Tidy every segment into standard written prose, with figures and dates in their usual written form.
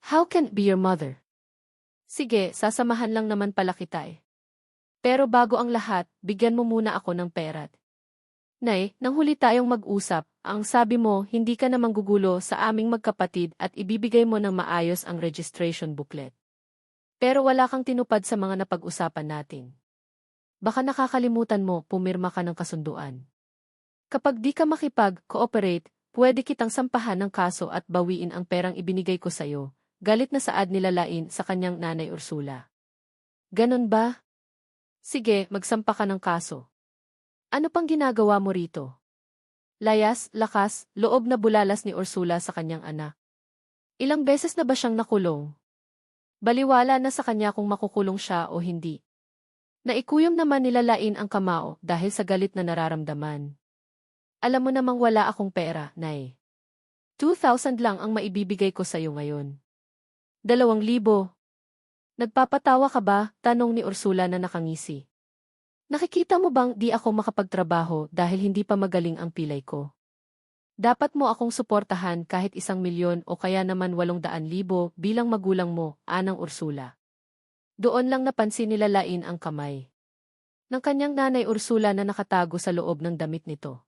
How can I be your mother? Sige, sasamahan lang naman pala kita eh. Pero bago ang lahat, bigyan mo muna ako ng pera. Nay, nang huli tayong mag-usap, ang sabi mo hindi ka na manggugulo sa aming magkapatid at ibibigay mo ng maayos ang registration booklet. Pero wala kang tinupad sa mga napag-usapan natin. Baka nakakalimutan mo, pumirma ka ng kasunduan. Kapag di ka makipag-cooperate, pwede kitang sampahan ng kaso at bawiin ang perang ibinigay ko sa'yo. Galit na saad nilalain sa kanyang nanay Ursula. Ganon ba? Sige, magsampa ka ng kaso. Ano pang ginagawa mo rito? Layas, lakas, loob na bulalas ni Ursula sa kanyang anak. Ilang beses na ba siyang nakulong? Baliwala na sa kanya kung makukulong siya o hindi. Naikuyom naman nilalain ang kamao dahil sa galit na nararamdaman. Alam mo namang wala akong pera, Nay. 2,000 lang ang maibibigay ko sa'yo ngayon. 2,000. Nagpapatawa ka ba? Tanong ni Ursula na nakangisi. Nakikita mo bang di ako makapagtrabaho dahil hindi pa magaling ang pilay ko? Dapat mo akong suportahan kahit 1,000,000 o kaya naman 800,000 bilang magulang mo, anang Ursula. Doon lang napansin nilalain ang kamay ng kanyang nanay Ursula na nakatago sa loob ng damit nito.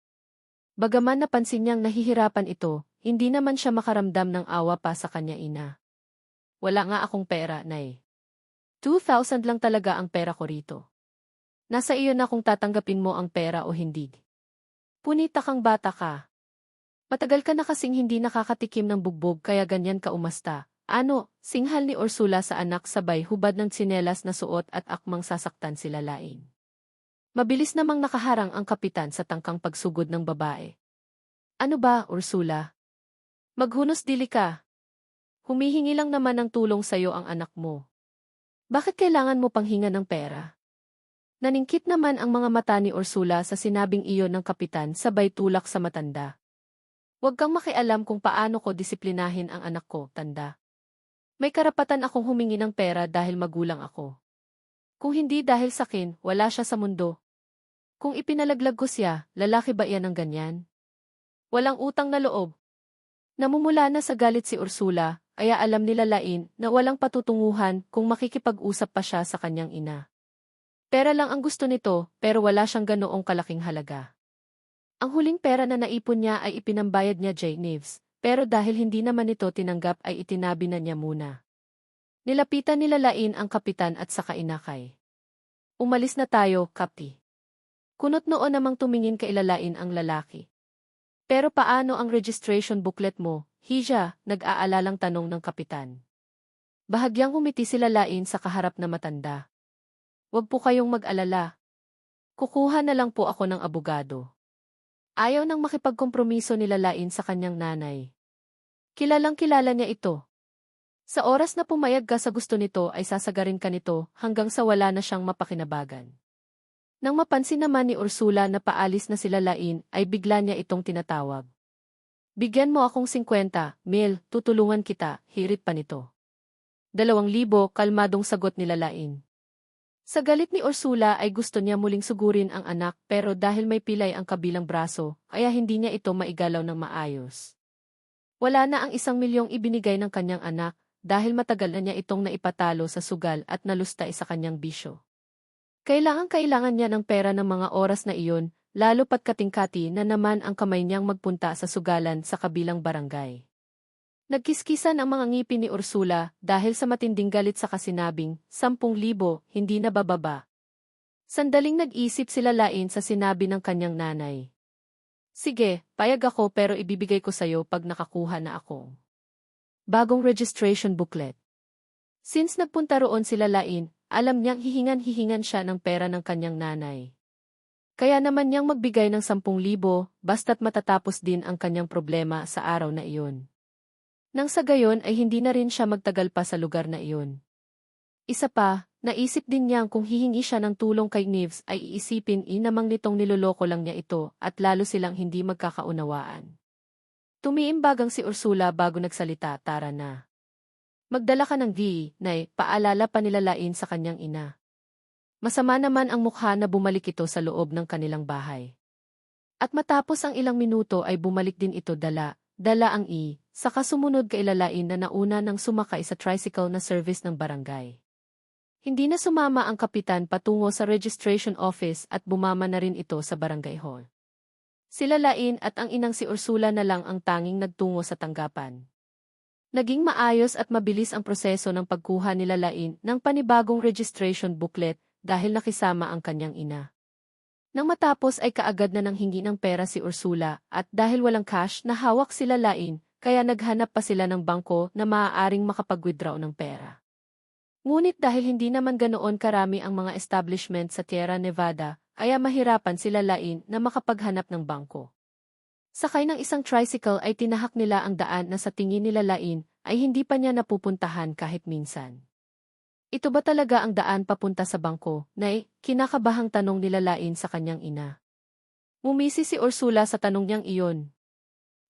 Bagaman napansin niyang nahihirapan ito, hindi naman siya makaramdam ng awa pa sa kanya ina. Wala nga akong pera, Nay. 2,000 lang talaga ang pera ko rito. Nasa iyo na kung tatanggapin mo ang pera o hindi. Punita kang bata ka. Matagal ka na kasing hindi nakakatikim ng bugbog kaya ganyan ka umasta. Ano, singhal ni Ursula sa anak sabay hubad ng tsinelas na suot at akmang sasaktan sila lain. Mabilis namang nakaharang ang kapitan sa tangkang pagsugod ng babae. Ano ba, Ursula? Maghunos dili ka. Humihingi lang naman ng tulong sa'yo ang anak mo. Bakit kailangan mo panghinga ng pera? Naningkit naman ang mga mata ni Ursula sa sinabing iyon ng kapitan sabay tulak sa matanda. Huwag kang makialam kung paano ko disiplinahin ang anak ko, tanda. May karapatan akong humingi ng pera dahil magulang ako. Kung hindi dahil sakin, wala siya sa mundo. Kung ipinalaglag ko siya, lalaki ba iyan ng ganyan? Walang utang na loob. Namumula na sa galit si Ursula, kaya alam nila Lain na walang patutunguhan kung makikipag-usap pa siya sa kanyang ina. Pera lang ang gusto nito, pero wala siyang ganoong kalaking halaga. Ang huling pera na naipon niya ay ipinambayad niya Jay Neves, pero dahil hindi naman ito tinanggap ay itinabi na niya muna. Nilapitan nila Lain ang kapitan at saka inakay. Umalis na tayo, Kapi. Kunot noon namang tumingin kay Lain ang lalaki. Pero paano ang registration booklet mo, Hija? Nag-aalalang tanong ng kapitan. Bahagyang humiti si Lain sa kaharap na matanda. Huwag po kayong mag-alala. Kukuha na lang po ako ng abogado. Ayaw nang makipagkompromiso ni Lain sa kanyang nanay. Kilalang-kilala niya ito. Sa oras na pumayag ka sa gusto nito ay sasagarin ka nito hanggang sa wala na siyang mapakinabagan. Nang mapansin naman ni Ursula na paalis na sila Lain ay bigla niya itong tinatawag. Bigyan mo akong 50,000, tutulungan kita, hirit pa nito. 2,000, kalmadong sagot ni Lain. Sa galit ni Ursula ay gusto niya muling sugurin ang anak pero dahil may pilay ang kabilang braso, kaya hindi niya ito maigalaw ng maayos. Wala na ang 1,000,000 ibinigay ng kanyang anak dahil matagal na niya itong naipatalo sa sugal at nalustay sa kanyang bisyo. Kailangan niya ng pera ng mga oras na iyon, lalo pat katingkati na naman ang kamay niyang magpunta sa sugalan sa kabilang barangay. Nagkiskisan ang mga ngipin ni Ursula dahil sa matinding galit sa kasinabing 10,000 hindi na bababa. Sandaling nag-isip sila Lain sa sinabi ng kanyang nanay. Sige, payag ako pero ibibigay ko sa'yo pag nakakuha na ako. Bagong registration booklet. Since nagpunta roon sila Lain, alam niyang hihingan siya ng pera ng kanyang nanay. Kaya naman niyang magbigay ng 10,000 basta't matatapos din ang kanyang problema sa araw na iyon. Nang sa gayon ay hindi na rin siya magtagal pa sa lugar na iyon. Isa pa, naisip din niyang kung hihingi siya ng tulong kay Neves ay iisipin namang nitong niloloko lang niya ito at lalo silang hindi magkakaunawaan. Tumiimbagang si Ursula bago nagsalita, tara na. Magdala ka ng Nay, paalala pa nila Lain sa kanyang ina. Masama naman ang mukha na bumalik ito sa loob ng kanilang bahay. At matapos ang ilang minuto ay bumalik din ito dala dala ang saka sumunod kay Lalain na nauna nang sumakay sa tricycle na service ng barangay. Hindi na sumama ang kapitan patungo sa registration office at bumama na rin ito sa barangay hall. Si Lalain at ang inang si Ursula na lang ang tanging nagtungo sa tanggapan. Naging maayos at mabilis ang proseso ng pagkuha ni Lalain ng panibagong registration booklet dahil nakisama ang kanyang ina. Nang matapos ay kaagad na nang hingi ng pera si Ursula at dahil walang cash na hawak si Lalain, kaya naghanap pa sila ng bangko na maaaring makapag-withdraw ng pera. Ngunit dahil hindi naman ganoon karami ang mga establishment sa Sierra Nevada, kaya mahirapan si Lalain na makapaghanap ng bangko. Sakay ng isang tricycle ay tinahak nila ang daan na sa tingin ni Lalain ay hindi pa niya napupuntahan kahit minsan. Ito ba talaga ang daan papunta sa bangko, Nay? Kinakabahang tanong ni Lalain sa kanyang ina. Mumisi si Ursula sa tanong niyang iyon.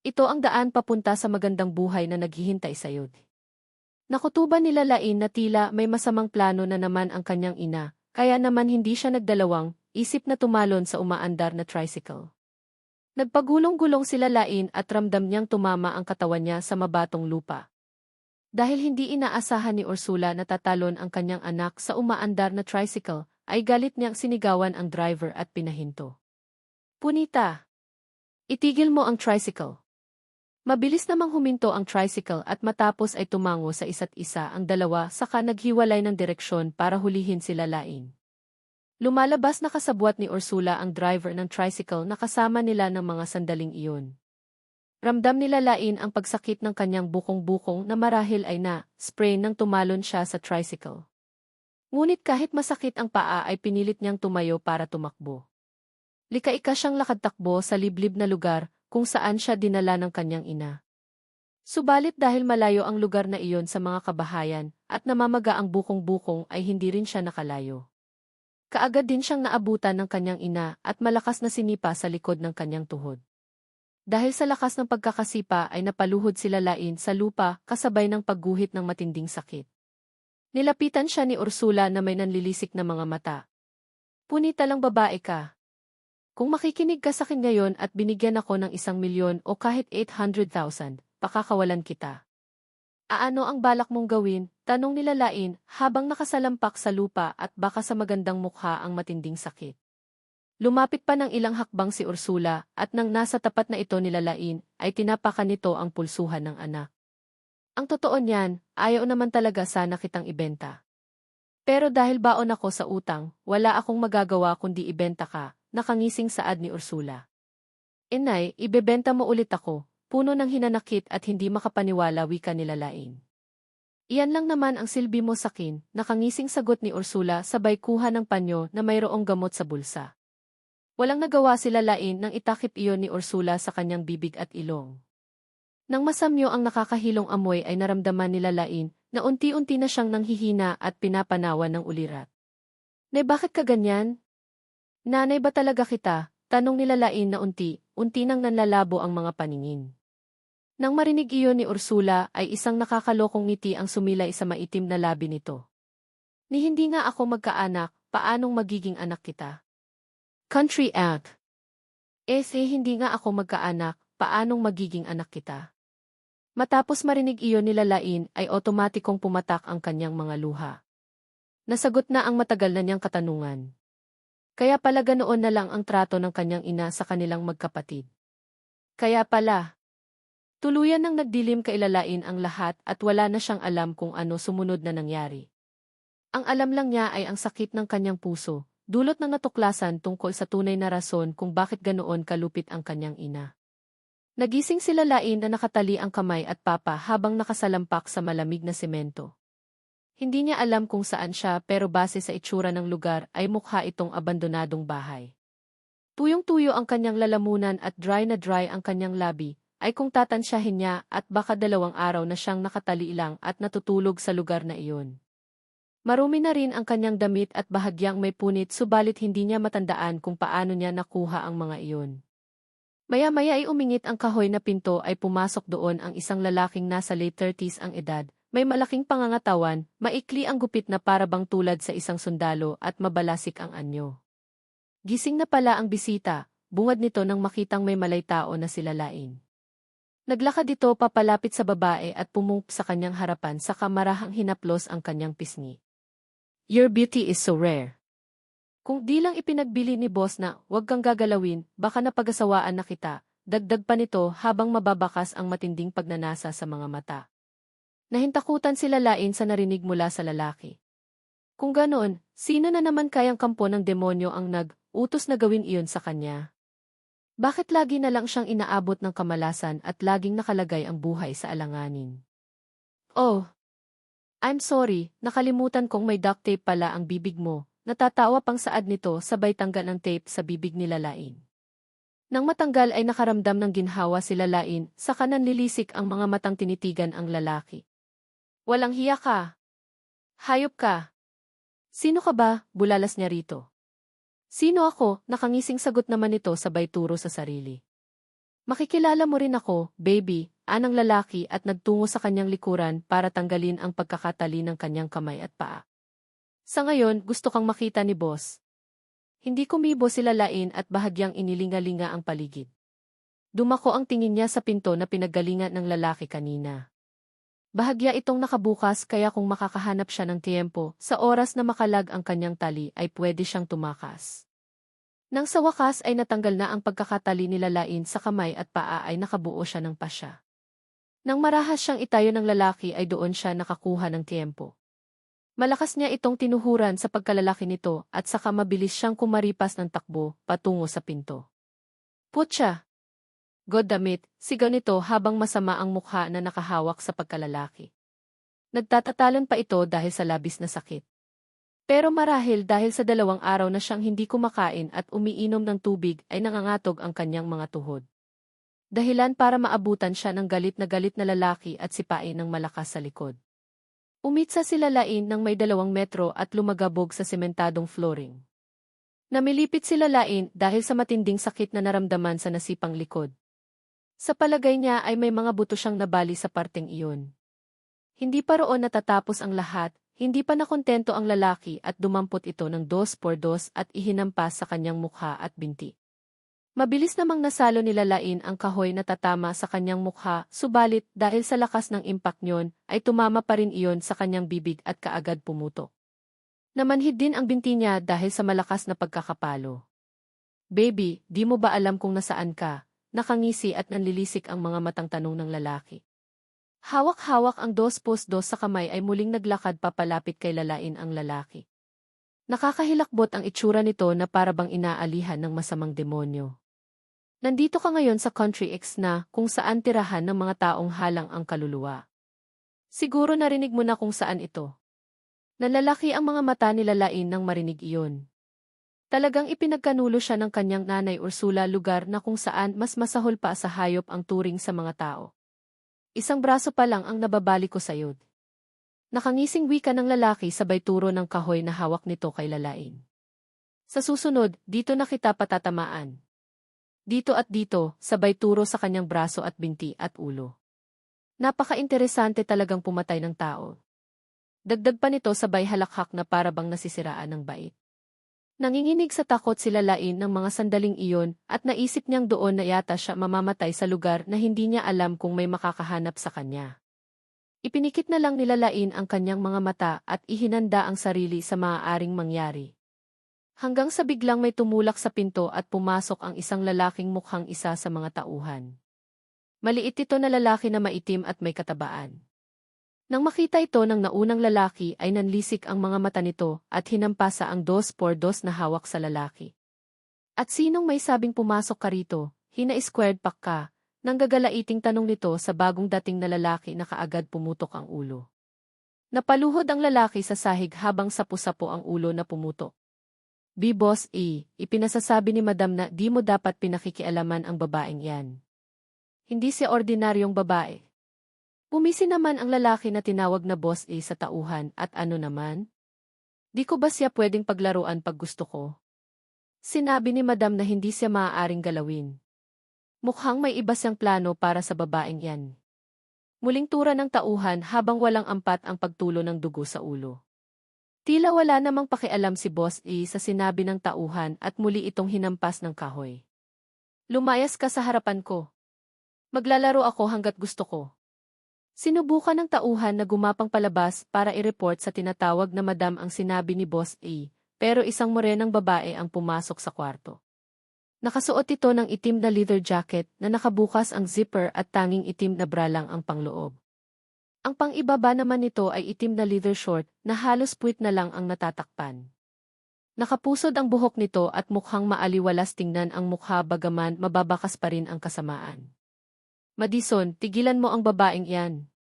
Ito ang daan papunta sa magandang buhay na naghihintay sa'yo. Nakutuban ni Lalain na tila may masamang plano na naman ang kanyang ina, kaya naman hindi siya nagdalawang isip na tumalon sa umaandar na tricycle. Nagpagulong-gulong si Lalain at ramdam niyang tumama ang katawan niya sa mabatong lupa. Dahil hindi inaasahan ni Ursula na tatalon ang kanyang anak sa umaandar na tricycle, ay galit niyang sinigawan ang driver at pinahinto. Punita! Itigil mo ang tricycle. Mabilis namang huminto ang tricycle at matapos ay tumango sa isa't isa ang dalawa saka naghiwalay ng direksyon para hulihin si Lalain. Lumalabas na kasabwat ni Ursula ang driver ng tricycle na kasama nila ng mga sandaling iyon. Ramdam ni Lalain ang pagsakit ng kanyang bukong-bukong na marahil ay spray nang tumalon siya sa tricycle. Ngunit kahit masakit ang paa ay pinilit niyang tumayo para tumakbo. Lika-ika siyang lakad-takbo sa liblib na lugar kung saan siya dinala ng kanyang ina. Subalit dahil malayo ang lugar na iyon sa mga kabahayan at namamaga ang bukong-bukong ay hindi rin siya nakalayo. Kaagad din siyang naabutan ng kanyang ina at malakas na sinipa sa likod ng kanyang tuhod. Dahil sa lakas ng pagkakasipa ay napaluhod si Lalain sa lupa kasabay ng pagguhit ng matinding sakit. Nilapitan siya ni Ursula na may nanlilisik na mga mata. Punita lang babae ka. Kung makikinig ka sa akin ngayon at binigyan ako ng 1,000,000 o kahit 800,000, pakakawalan kita. Aano ang balak mong gawin? Tanong ni Lalain habang nakasalampak sa lupa at baka sa magandang mukha ang matinding sakit. Lumapit pa ng ilang hakbang si Ursula at nang nasa tapat na ito ni Lalain ay tinapakan nito ang pulsuhan ng anak. Ang totoo niyan, ayaw naman talaga sana kitang ibenta. Pero dahil baon ako sa utang, wala akong magagawa kundi ibenta ka. Nakangising saad ni Ursula. Inay, ibebenta mo ulit ako, puno ng hinanakit at hindi makapaniwala wika ni Lalain. Iyan lang naman ang silbi mo sakin, nakangising sagot ni Ursula sabay kuha ng panyo na mayroong gamot sa bulsa. Walang nagawa si Lalain nang itakip iyon ni Ursula sa kanyang bibig at ilong. Nang masamyo ang nakakahilong amoy ay naramdaman ni Lalain na unti-unti na siyang nanghihina at pinapanawan ng ulirat. Nay, bakit ka ganyan? Nanay ba talaga kita? Tanong ni Lalain na unti nang nanlalabo ang mga paningin. Nang marinig iyon ni Ursula ay isang nakakalokong ngiti ang sumilay sa maitim na labi nito. Ni hindi nga ako magkaanak, paanong magiging anak kita? Country out. Hindi nga ako magkaanak, paanong magiging anak kita? Matapos marinig iyon ni Lalain ay otomatikong pumatak ang kanyang mga luha. Nasagot na ang matagal na niyang katanungan. Kaya pala ganoon na lang ang trato ng kanyang ina sa kanilang magkapatid. Kaya pala. Tuluyan nang nagdilim kay Lalain ang lahat at wala na siyang alam kung ano sumunod na nangyari. Ang alam lang niya ay ang sakit ng kanyang puso, dulot ng natuklasan tungkol sa tunay na rason kung bakit ganoon kalupit ang kanyang ina. Nagising si Lalain na nakatali ang kamay at papa habang nakasalampak sa malamig na semento. Hindi niya alam kung saan siya pero base sa itsura ng lugar ay mukha itong abandonadong bahay. Tuyong-tuyo ang kanyang lalamunan at dry na dry ang kanyang labi, ay kung tatansyahin niya at baka 2 araw na siyang nakatali lang at natutulog sa lugar na iyon. Marumi na rin ang kanyang damit at bahagyang may punit subalit hindi niya matandaan kung paano niya nakuha ang mga iyon. Maya-maya ay umingit ang kahoy na pinto ay pumasok doon ang isang lalaking nasa late 30s ang edad. May malaking pangangatawan, maikli ang gupit na parabang tulad sa isang sundalo at mabalasik ang anyo. Gising na pala ang bisita, bungad nito nang makitang may malay tao na si Lalain. Naglakad ito papalapit sa babae at pumup sa kanyang harapan sa kamarahang hinaplos ang kanyang pisngi. Your beauty is so rare. Kung di lang ipinagbili ni boss na huwag kang gagalawin, baka napagasawaan na kita, dagdag pa nito habang mababakas ang matinding pagnanasa sa mga mata. Nahintakutan si Lalain sa narinig mula sa lalaki. Kung ganoon, sino na naman kayang kampo ng demonyo ang nag-utos na gawin iyon sa kanya? Bakit lagi na lang siyang inaabot ng kamalasan at laging nakalagay ang buhay sa alanganin? Oh, I'm sorry, nakalimutan kong may duct tape pala ang bibig mo. Natatawa pang saad nito sabay tanggal ng tape sa bibig ni Lalain. Nang matanggal ay nakaramdam ng ginhawa si Lalain, saka nanlilisik ang mga matang tinitigan ang lalaki. Walang hiya ka. Hayop ka. Sino ka ba? Bulalas niya rito. Sino ako? Nakangising sagot naman nito sabay turo sa sarili. Makikilala mo rin ako, baby, anang lalaki at nagtungo sa kanyang likuran para tanggalin ang pagkakatali ng kanyang kamay at paa. Sa ngayon, gusto kang makita ni boss. Hindi kumibo si Lalain at bahagyang inilingalinga ang paligid. Dumako ang tingin niya sa pinto na pinaggalingan ng lalaki kanina. Bahagya itong nakabukas kaya kung makakahanap siya ng tiempo, sa oras na makalag ang kanyang tali ay pwede siyang tumakas. Nang sa wakas ay natanggal na ang pagkakatali ni Lalain sa kamay at paa ay nakabuo siya ng pasya. Nang marahas siyang itayo ng lalaki ay doon siya nakakuha ng tiempo. Malakas niya itong tinuhuran sa pagkalalaki nito at saka mabilis siyang kumaripas ng takbo patungo sa pinto. Putya! God damit, sigaw nito habang masama ang mukha na nakahawak sa pagkalalaki. Nagtatatalon pa ito dahil sa labis na sakit. Pero marahil dahil sa 2 araw na siyang hindi kumakain at umiinom ng tubig ay nangangatog ang kanyang mga tuhod. Dahilan para maabutan siya ng galit na lalaki at sipain ng malakas sa likod. Umitsa si Lalain ng may 2 metro at lumagabog sa sementadong flooring. Namilipit si Lalain dahil sa matinding sakit na naramdaman sa nasipang likod. Sa palagay niya ay may mga buto siyang nabali sa parteng iyon. Hindi pa roon natatapos ang lahat, hindi pa nakontento ang lalaki at dumampot ito ng 2x2 at ihinampas sa kanyang mukha at binti. Mabilis namang nasalo ni Lalain ang kahoy na tatama sa kanyang mukha, subalit dahil sa lakas ng impact niyon, ay tumama pa rin iyon sa kanyang bibig at kaagad pumutok. Namanhid din ang binti niya dahil sa malakas na pagkakapalo. Baby, di mo ba alam kung nasaan ka? Nakangisi at nanlilisik ang mga matang tanong ng lalaki. Hawak-hawak ang 2x2 sa kamay ay muling naglakad papalapit kay Lalain ang lalaki. Nakakahilakbot ang itsura nito na parabang inaalihan ng masamang demonyo. Nandito ka ngayon sa Country X na kung saan tirahan ng mga taong halang ang kaluluwa. Siguro narinig mo na kung saan ito. Nalalaki ang mga mata ni Lalain nang marinig iyon. Talagang ipinagkanulo siya ng kanyang nanay Ursula lugar na kung saan mas masahol pa sa hayop ang turing sa mga tao. Isang braso pa lang ang nababali ko sayod. Nakangising wika ng lalaki sabay turo ng kahoy na hawak nito kay Lalain. Sa susunod, dito na kita patatamaan. Dito at dito, sabay turo sa kanyang braso at binti at ulo. Napaka-interesante talagang pumatay ng tao. Dagdag pa nito sabay halakhak na parabang nasisiraan ng bait. Nanginginig sa takot si Lalain ng mga sandaling iyon at naisip niyang doon na yata siya mamamatay sa lugar na hindi niya alam kung may makakahanap sa kanya. Ipinikit na lang ni Lalain ang kanyang mga mata at ihinanda ang sarili sa maaaring mangyari. Hanggang sa biglang may tumulak sa pinto at pumasok ang isang lalaking mukhang isa sa mga tauhan. Maliit ito na lalaki na maitim at may katabaan. Nang makita ito ng naunang lalaki ay nanlisik ang mga mata nito at hinampasa ang 2x2 na hawak sa lalaki. At sinong may sabing pumasok ka rito, hina-squared pack ka, nang gagalaiting tanong nito sa bagong dating na lalaki na kaagad pumutok ang ulo. Napaluhod ang lalaki sa sahig habang sapu-sapo ang ulo na pumutok. B-Boss E, ipinasasabi ni Madam na di mo dapat pinakikialaman ang babaeng yan. Hindi siya ordinaryong babae. Pumisi naman ang lalaki na tinawag na Boss E sa tauhan at ano naman? Di ko ba siya pwedeng paglaruan pag gusto ko? Sinabi ni Madam na hindi siya maaaring galawin. Mukhang may iba siyang plano para sa babaeng yan. Muling tura ng tauhan habang walang ampat ang pagtulo ng dugo sa ulo. Tila wala namang pakialam si Boss E sa sinabi ng tauhan at muli itong hinampas ng kahoy. Lumayas ka sa harapan ko. Maglalaro ako hanggat gusto ko. Sinubukan ng tauhan na gumapang palabas para i-report sa tinatawag na madam ang sinabi ni Boss A, pero isang morenang babae ang pumasok sa kwarto. Nakasuot ito ng itim na leather jacket na nakabukas ang zipper at tanging itim na bra lang ang pangloob. Ang pang-ibaba naman nito ay itim na leather short na halos puwit na lang ang natatakpan. Nakapusod ang buhok nito at mukhang maaliwalas tingnan ang mukha bagaman mababakas pa rin ang kasamaan. Madison, tigilan mo ang babaeng iyan.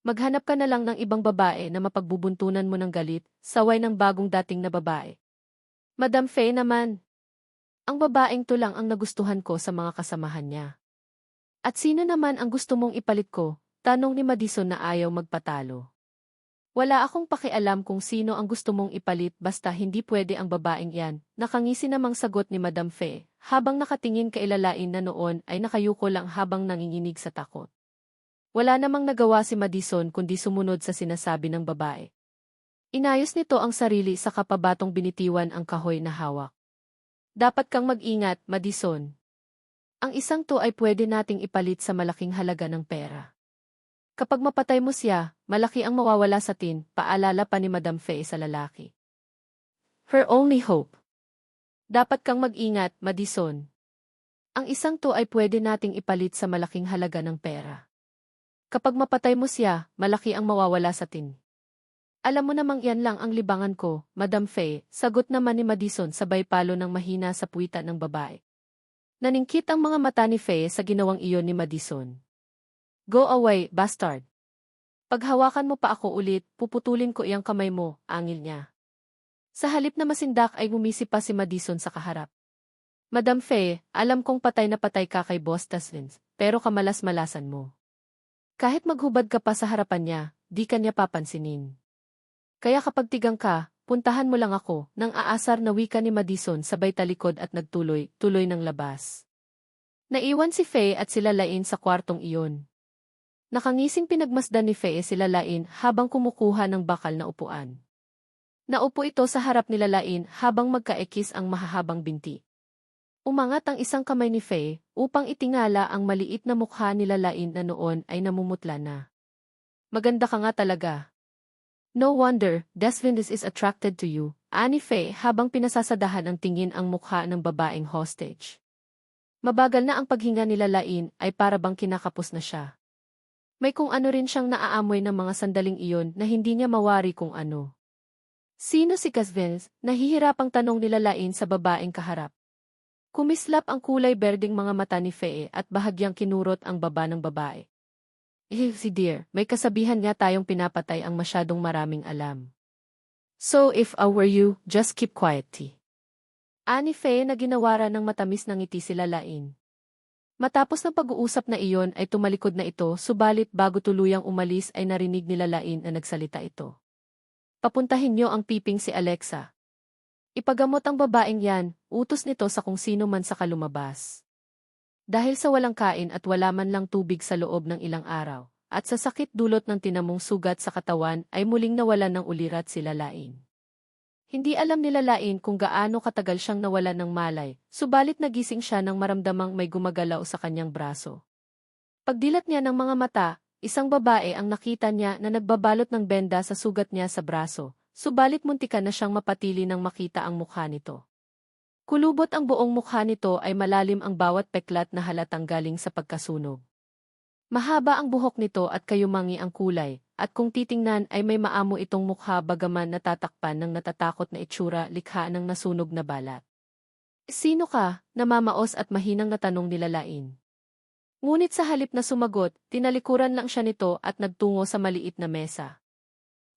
Maghanap ka na lang ng ibang babae na mapagbubuntunan mo ng galit, saway ng bagong dating na babae. Madam Faye naman. Ang babaeng to lang ang nagustuhan ko sa mga kasamahan niya. At sino naman ang gusto mong ipalit ko? Tanong ni Madison na ayaw magpatalo. Wala akong pakialam kung sino ang gusto mong ipalit basta hindi pwede ang babaeng yan, nakangisi namang sagot ni Madam Faye, habang nakatingin kay Lalain na noon ay nakayuko lang habang nanginginig sa takot. Wala namang nagawa si Madison kundi sumunod sa sinasabi ng babae. Inayos nito ang sarili sa kapabatong binitiwan ang kahoy na hawak. Dapat kang mag-ingat, Madison. Ang isang to ay pwede nating ipalit sa malaking halaga ng pera. Kapag mapatay mo siya, malaki ang mawawala sa tin, paalala pa ni Madam Faye sa lalaki. Her only hope. Dapat kang mag-ingat, Madison. Ang isang to ay pwede nating ipalit sa malaking halaga ng pera. Kapag mapatay mo siya, malaki ang mawawala sa tin. Alam mo namang yan lang ang libangan ko, Madam Faye, sagot naman ni Madison sabay palo ng mahina sa puwitan ng babae. Naningkit ang mga mata ni Faye sa ginawang iyon ni Madison. Go away, bastard. Paghawakan mo pa ako ulit, puputulin ko iyang kamay mo, angil niya. Sa halip na masindak ay bumisi pa si Madison sa kaharap. Madam Faye, alam kong patay na patay ka kay Boss Taslins, pero kamalas-malasan mo. Kahit maghubad ka pa sa harapan niya, di ka niya papansinin. Kaya kapag tigang ka, puntahan mo lang ako, nang aasar na wika ni Madison sabay talikod at nagtuloy-tuloy ng labas. Naiwan si Faye at si Lalain sa kwartong iyon. Nakangising pinagmasdan ni Faye si Lalain habang kumukuha ng bakal na upuan. Naupo ito sa harap ni Lalain habang magkaekis ang mahahabang binti. Umangat ang isang kamay ni Faye upang itingala ang maliit na mukha ni Lalain na noon ay namumutla na. Maganda ka nga talaga. No wonder, Desvindis is attracted to you, ani Faye habang pinasasadahan ang tingin ang mukha ng babaeng hostage. Mabagal na ang paghinga ni Lalain ay para bang kinakapos na siya. May kung ano rin siyang naaamoy ng mga sandaling iyon na hindi niya mawari kung ano. Sino si Casvins? Nahihirapang tanong ni Lalain sa babaeng kaharap. Kumislap ang kulay berdeng mga mata ni Faye at bahagyang kinurot ang baba ng babae. Si dear, may kasabihan nga tayong pinapatay ang masyadong maraming alam. So if I were you, just keep quiet. Ani Faye na ginawara ng matamis ng ngiti si Lalain. Matapos ng pag-uusap na iyon ay tumalikod na ito subalit bago tuluyang umalis ay narinig ni Lalain na nagsalita ito. Papuntahin niyo ang piping si Alexa. Ipagamot ang babaeng yan, utos nito sa kung sino man sa kalumabas. Dahil sa walang kain at wala man lang tubig sa loob ng ilang araw, at sa sakit dulot ng tinamong sugat sa katawan ay muling nawalan ng ulirat si Lalain. Hindi alam ni Lalain kung gaano katagal siyang nawalan ng malay, subalit nagising siya nang maramdamang may gumagalaw sa kanyang braso. Pagdilat niya ng mga mata, isang babae ang nakita niya na nagbabalot ng benda sa sugat niya sa braso, subalit muntikan na siyang mapatili nang makita ang mukha nito. Kulubot ang buong mukha nito ay malalim ang bawat peklat na halatang galing sa pagkasunog. Mahaba ang buhok nito at kayumangi ang kulay, at kung titingnan ay may maamo itong mukha bagaman natatakpan ng natatakot na itsura likha ng nasunog na balat. Sino ka? Namamaos at mahinang natanong ni Lalain. Ngunit sa halip na sumagot, tinalikuran lang siya nito at nagtungo sa maliit na mesa.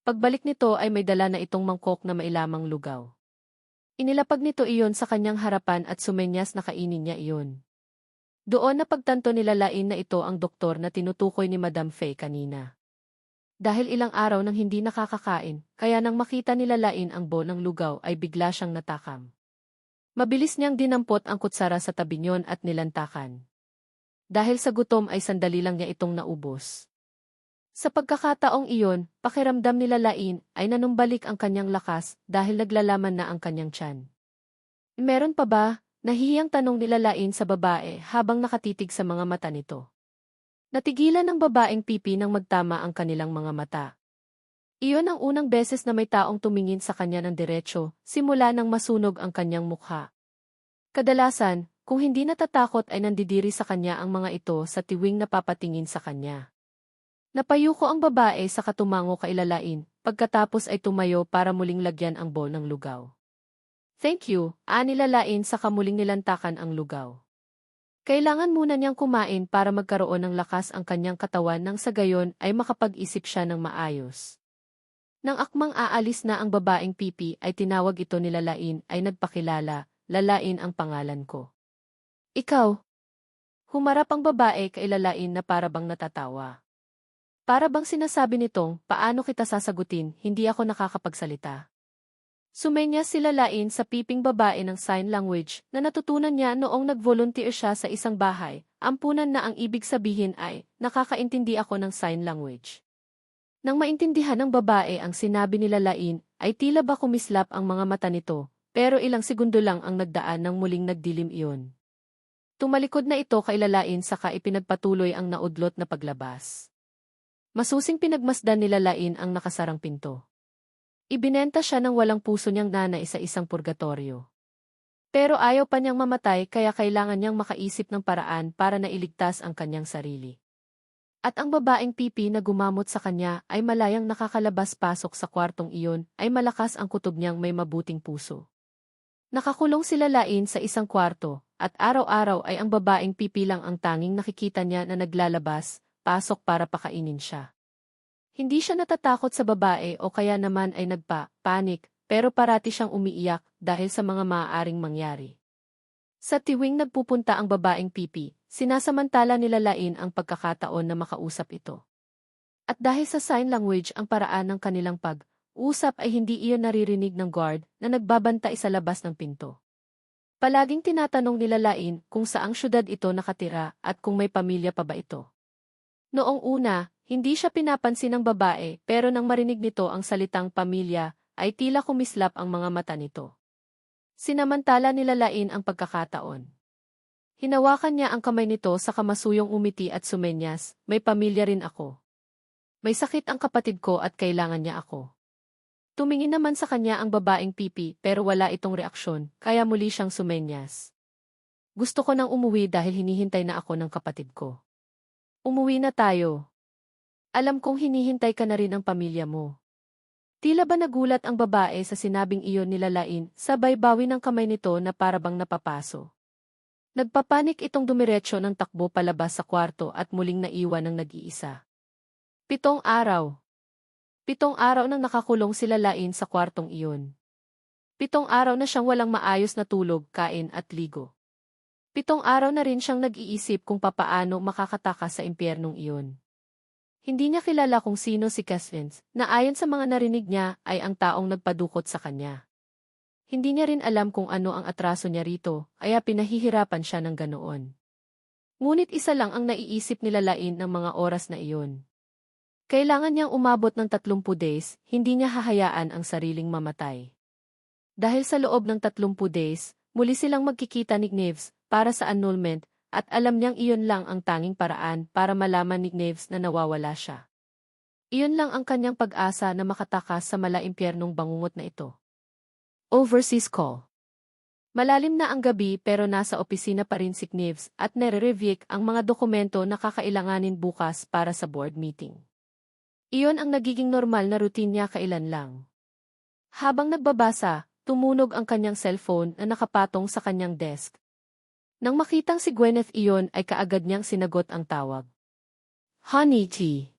Pagbalik nito ay may dala na itong mangkok na mailamang lugaw. Inilapag nito iyon sa kanyang harapan at sumenyas na kainin niya iyon. Doon na pagtanto ni Lalain na ito ang doktor na tinutukoy ni Madam Faye kanina. Dahil ilang araw nang hindi nakakakain, kaya nang makita ni Lalain ang bowl ng lugaw ay bigla siyang natakam. Mabilis niyang dinampot ang kutsara sa tabi niyon at nilantakan. Dahil sa gutom ay sandali lang niya itong naubos. Sa pagkakataong iyon, pakiramdam ni Lalain ay nanumbalik ang kanyang lakas dahil naglalaman na ang kanyang tiyan. Meron pa ba? Nahihiyang tanong ni Lalain sa babae habang nakatitig sa mga mata nito. Natigilan ng babaeng pipi nang magtama ang kanilang mga mata. Iyon ang unang beses na may taong tumingin sa kanya ng diretsyo, simula nang masunog ang kanyang mukha. Kadalasan, kung hindi natatakot ay nandidiri sa kanya ang mga ito sa tiwing napapatingin sa kanya. Napayuko ang babae sa katumango kay Lalain, pagkatapos ay tumayo para muling lagyan ang bowl ng lugaw. Thank you, ani Lalain sa kamuling nilantakan ang lugaw. Kailangan muna niyang kumain para magkaroon ng lakas ang kanyang katawan nang sa gayon ay makapag-isip siya ng maayos. Nang akmang aalis na ang babaeng pipi ay tinawag ito ni Lalain ay nagpakilala, Lalain ang pangalan ko. Ikaw? Humarap ang babae kay Lalain na parabang natatawa. Parabang sinasabi nitong, paano kita sasagutin, hindi ako nakakapagsalita. Sumenyas si Lalain sa piping babae ng sign language na natutunan niya noong nag-volunteer siya sa isang bahay, ampunan na ang ibig sabihin ay, nakakaintindi ako ng sign language. Nang maintindihan ng babae ang sinabi ni Lalain, ay tila ba kumislap ang mga mata nito, pero ilang segundo lang ang nagdaan nang muling nagdilim iyon. Tumalikod na ito kay Lalain saka ipinagpatuloy ang naudlot na paglabas. Masusing pinagmasdan ni Lalain ang nakasarang pinto. Ibinenta siya ng walang puso niyang nanay sa isang purgatorio. Pero ayaw pa niyang mamatay kaya kailangan niyang makaisip ng paraan para nailigtas ang kanyang sarili. At ang babaeng pipi na gumamot sa kanya ay malayang nakakalabas-pasok sa kwartong iyon ay malakas ang kutob niyang may mabuting puso. Nakakulong si Lalain sa isang kwarto at araw-araw ay ang babaeng pipi lang ang tanging nakikita niya na naglalabas, pasok para pakainin siya. Hindi siya natatakot sa babae o kaya naman ay nagpa-panik pero parati siyang umiiyak dahil sa mga maaaring mangyari. Sa tiwing nagpupunta ang babaeng pipi, sinasamantala ni Lalain ang pagkakataon na makausap ito. At dahil sa sign language ang paraan ng kanilang pag-usap ay hindi iyon naririnig ng guard na nagbabantay sa labas ng pinto. Palaging tinatanong ni Lalain kung saang syudad ito nakatira at kung may pamilya pa ba ito. Noong una, hindi siya pinapansin ng babae pero nang marinig nito ang salitang pamilya, ay tila kumislap ang mga mata nito. Sinamantala ni Lalain ang pagkakataon. Hinawakan niya ang kamay nito sa kamasuyong umiti at sumenyas, may pamilya rin ako. May sakit ang kapatid ko at kailangan niya ako. Tumingin naman sa kanya ang babaeng pipi pero wala itong reaksyon, kaya muli siyang sumenyas. Gusto ko nang umuwi dahil hinihintay na ako ng kapatid ko. Umuwi na tayo. Alam kong hinihintay ka na rin ang pamilya mo. Tila ba nagulat ang babae sa sinabing iyon ni Lalain, sabay bawi ng kamay nito na parabang napapaso. Nagpapanik itong dumiretso ng takbo palabas sa kwarto at muling naiwan ng nag-iisa. 7 araw. 7 araw nang nakakulong si Lalain sa kwartong iyon. 7 araw na siyang walang maayos na tulog, kain at ligo. 7 araw na rin siyang nag-iisip kung papaano makakatakas sa impyernong iyon. Hindi niya kilala kung sino si Casvins, na ayon sa mga narinig niya ay ang taong nagpadukot sa kanya. Hindi niya rin alam kung ano ang atraso niya rito, kaya pinahihirapan siya ng ganoon. Ngunit isa lang ang naiisip ni Lalain ng mga oras na iyon. Kailangan niyang umabot ng 30 days, hindi niya hahayaan ang sariling mamatay. Dahil sa loob ng 30 days, muli silang magkikita ni Knives para sa annulment, at alam niyang iyon lang ang tanging paraan para malaman ni Knives na nawawala siya. Iyon lang ang kanyang pag-asa na makatakas sa malaimpyernong bangungot na ito. Overseas call. Malalim na ang gabi pero nasa opisina pa rin si Knives at nare-review ang mga dokumento na kakailanganin bukas para sa board meeting. Iyon ang nagiging normal na routine niya kailan lang. Habang nagbabasa, tumunog ang kanyang cellphone na nakapatong sa kanyang desk. Nang makitang si Gwyneth iyon ay kaagad niyang sinagot ang tawag. Honey T.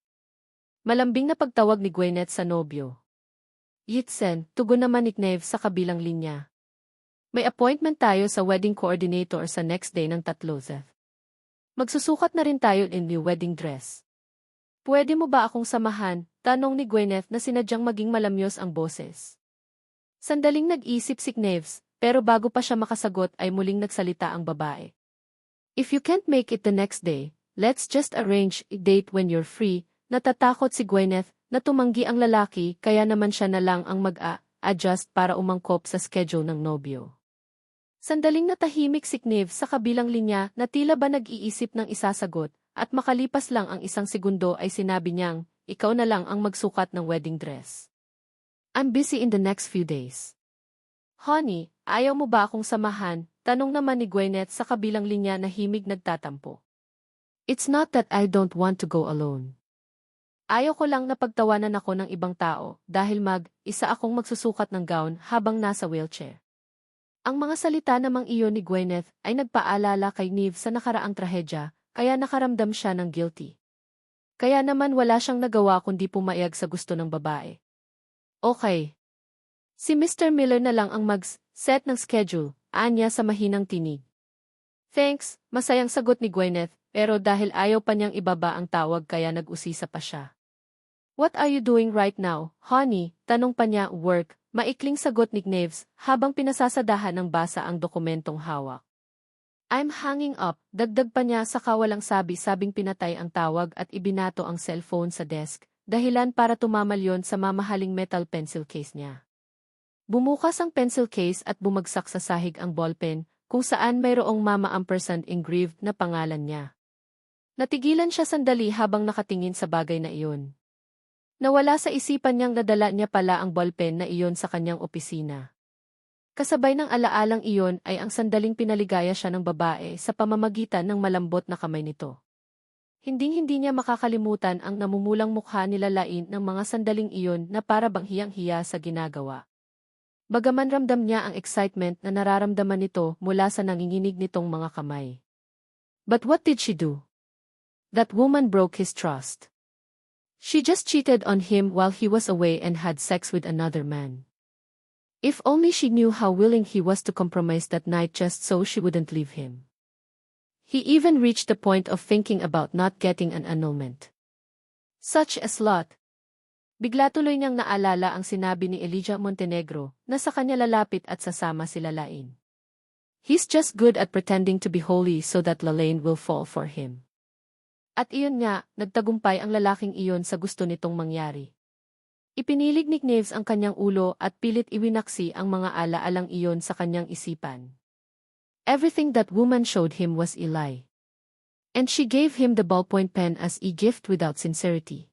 Malambing na pagtawag ni Gwyneth sa nobyo. Yitsen, tugon naman ni Knives sa kabilang linya. May appointment tayo sa wedding coordinator sa next day ng 3. Magsusukat na rin tayo in new wedding dress. Pwede mo ba akong samahan? Tanong ni Gwyneth na sinadyang maging malamyos ang boses. Sandaling nag-isip si Knives, pero bago pa siya makasagot ay muling nagsalita ang babae. If you can't make it the next day, let's just arrange a date when you're free. Natatakot si Gwyneth na tumanggi ang lalaki kaya naman siya na lang ang mag-a-adjust para umangkop sa schedule ng nobyo. Sandaling natahimik si Knives sa kabilang linya na tila ba nag-iisip ng isasagot, at makalipas lang ang 1 segundo ay sinabi niyang, ikaw na lang ang magsukat ng wedding dress. I'm busy in the next few days. Honey, ayaw mo ba akong samahan? Tanong naman ni Gwyneth sa kabilang linya na himig nagtatampo. It's not that I don't want to go alone. Ayaw ko lang na pagtawanan ako ng ibang tao dahil isa akong magsusukat ng gown habang nasa wheelchair. Ang mga salita namang iyon ni Gwyneth ay nagpaalala kay Niamh sa nakaraang trahedya, kaya nakaramdam siya ng guilty. Kaya naman wala siyang nagawa kundi pumayag sa gusto ng babae. Okay. Si Mr. Miller na lang ang mag-set ng schedule, anya sa mahinang tinig. Thanks, masayang sagot ni Gwyneth, pero dahil ayaw pa niyang ibaba ang tawag kaya nag-usisa pa siya. What are you doing right now, honey? Tanong pa niya, work. Maikling sagot ni Niamh habang pinasasadahan ng basa ang dokumentong hawak. I'm hanging up, dagdag pa niya sa kawalang sabi-sabing pinatay ang tawag at ibinato ang cellphone sa desk, dahilan para tumamal yon sa mamahaling metal pencil case niya. Bumukas ang pencil case at bumagsak sa sahig ang ballpen, kung saan mayroong Mama Ampersand engraved na pangalan niya. Natigilan siya sandali habang nakatingin sa bagay na iyon. Nawala sa isipan niyang nadala niya pala ang ballpen na iyon sa kanyang opisina. Kasabay ng alaalang iyon ay ang sandaling pinaligaya siya ng babae sa pamamagitan ng malambot na kamay nito. Hinding-hindi niya makakalimutan ang namumulang mukha nilalain ng mga sandaling iyon na para bang hiyang-hiya sa ginagawa. Bagaman ramdam niya ang excitement na nararamdaman nito mula sa nanginginig nitong mga kamay. But what did she do? That woman broke his trust. She just cheated on him while he was away and had sex with another man. If only she knew how willing he was to compromise that night just so she wouldn't leave him. He even reached the point of thinking about not getting an annulment. Such a slut. Bigla tuloy niyang naalala ang sinabi ni Elijah Montenegro na sa kanya lalapit at sasama si Lalaine. He's just good at pretending to be holy so that Lalaine will fall for him. At iyon nga, nagtagumpay ang lalaking iyon sa gusto nitong mangyari. Ipinilig ni Niamh ang kanyang ulo at pilit iwinaksi ang mga ala-alang iyon sa kanyang isipan. Everything that woman showed him was a lie. And she gave him the ballpoint pen as a gift without sincerity.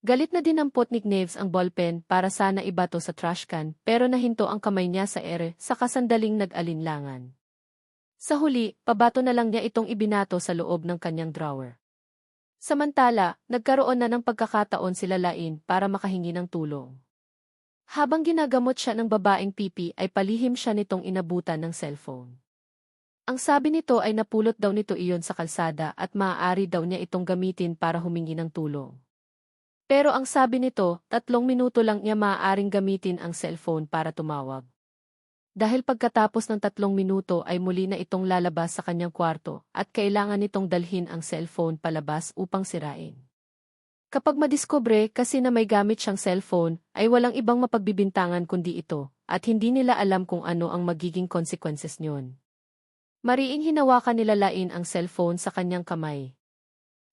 Galit na dinampot ni Niamh ang ballpen para sana ibato sa trash can pero nahinto ang kamay niya sa ere sa kasandaling nag-alinlangan. Sa huli, pabato na lang niya itong ibinato sa loob ng kanyang drawer. Samantala, nagkaroon na ng pagkakataon si Lalaine para makahingi ng tulong. Habang ginagamot siya ng babaeng pipi ay palihim siya nitong inabutan ng cellphone. Ang sabi nito ay napulot daw nito iyon sa kalsada at maaari daw niya itong gamitin para humingi ng tulong. Pero ang sabi nito, 3 minuto lang niya maaaring gamitin ang cellphone para tumawag. Dahil pagkatapos ng 3 minuto ay muli na itong lalabas sa kanyang kwarto at kailangan nitong dalhin ang cellphone palabas upang sirain. Kapag madiskubre kasi na may gamit siyang cellphone, ay walang ibang mapagbibintangan kundi ito, at hindi nila alam kung ano ang magiging consequences niyon. Mariing hinawakan ni Lalaine ang cellphone sa kanyang kamay.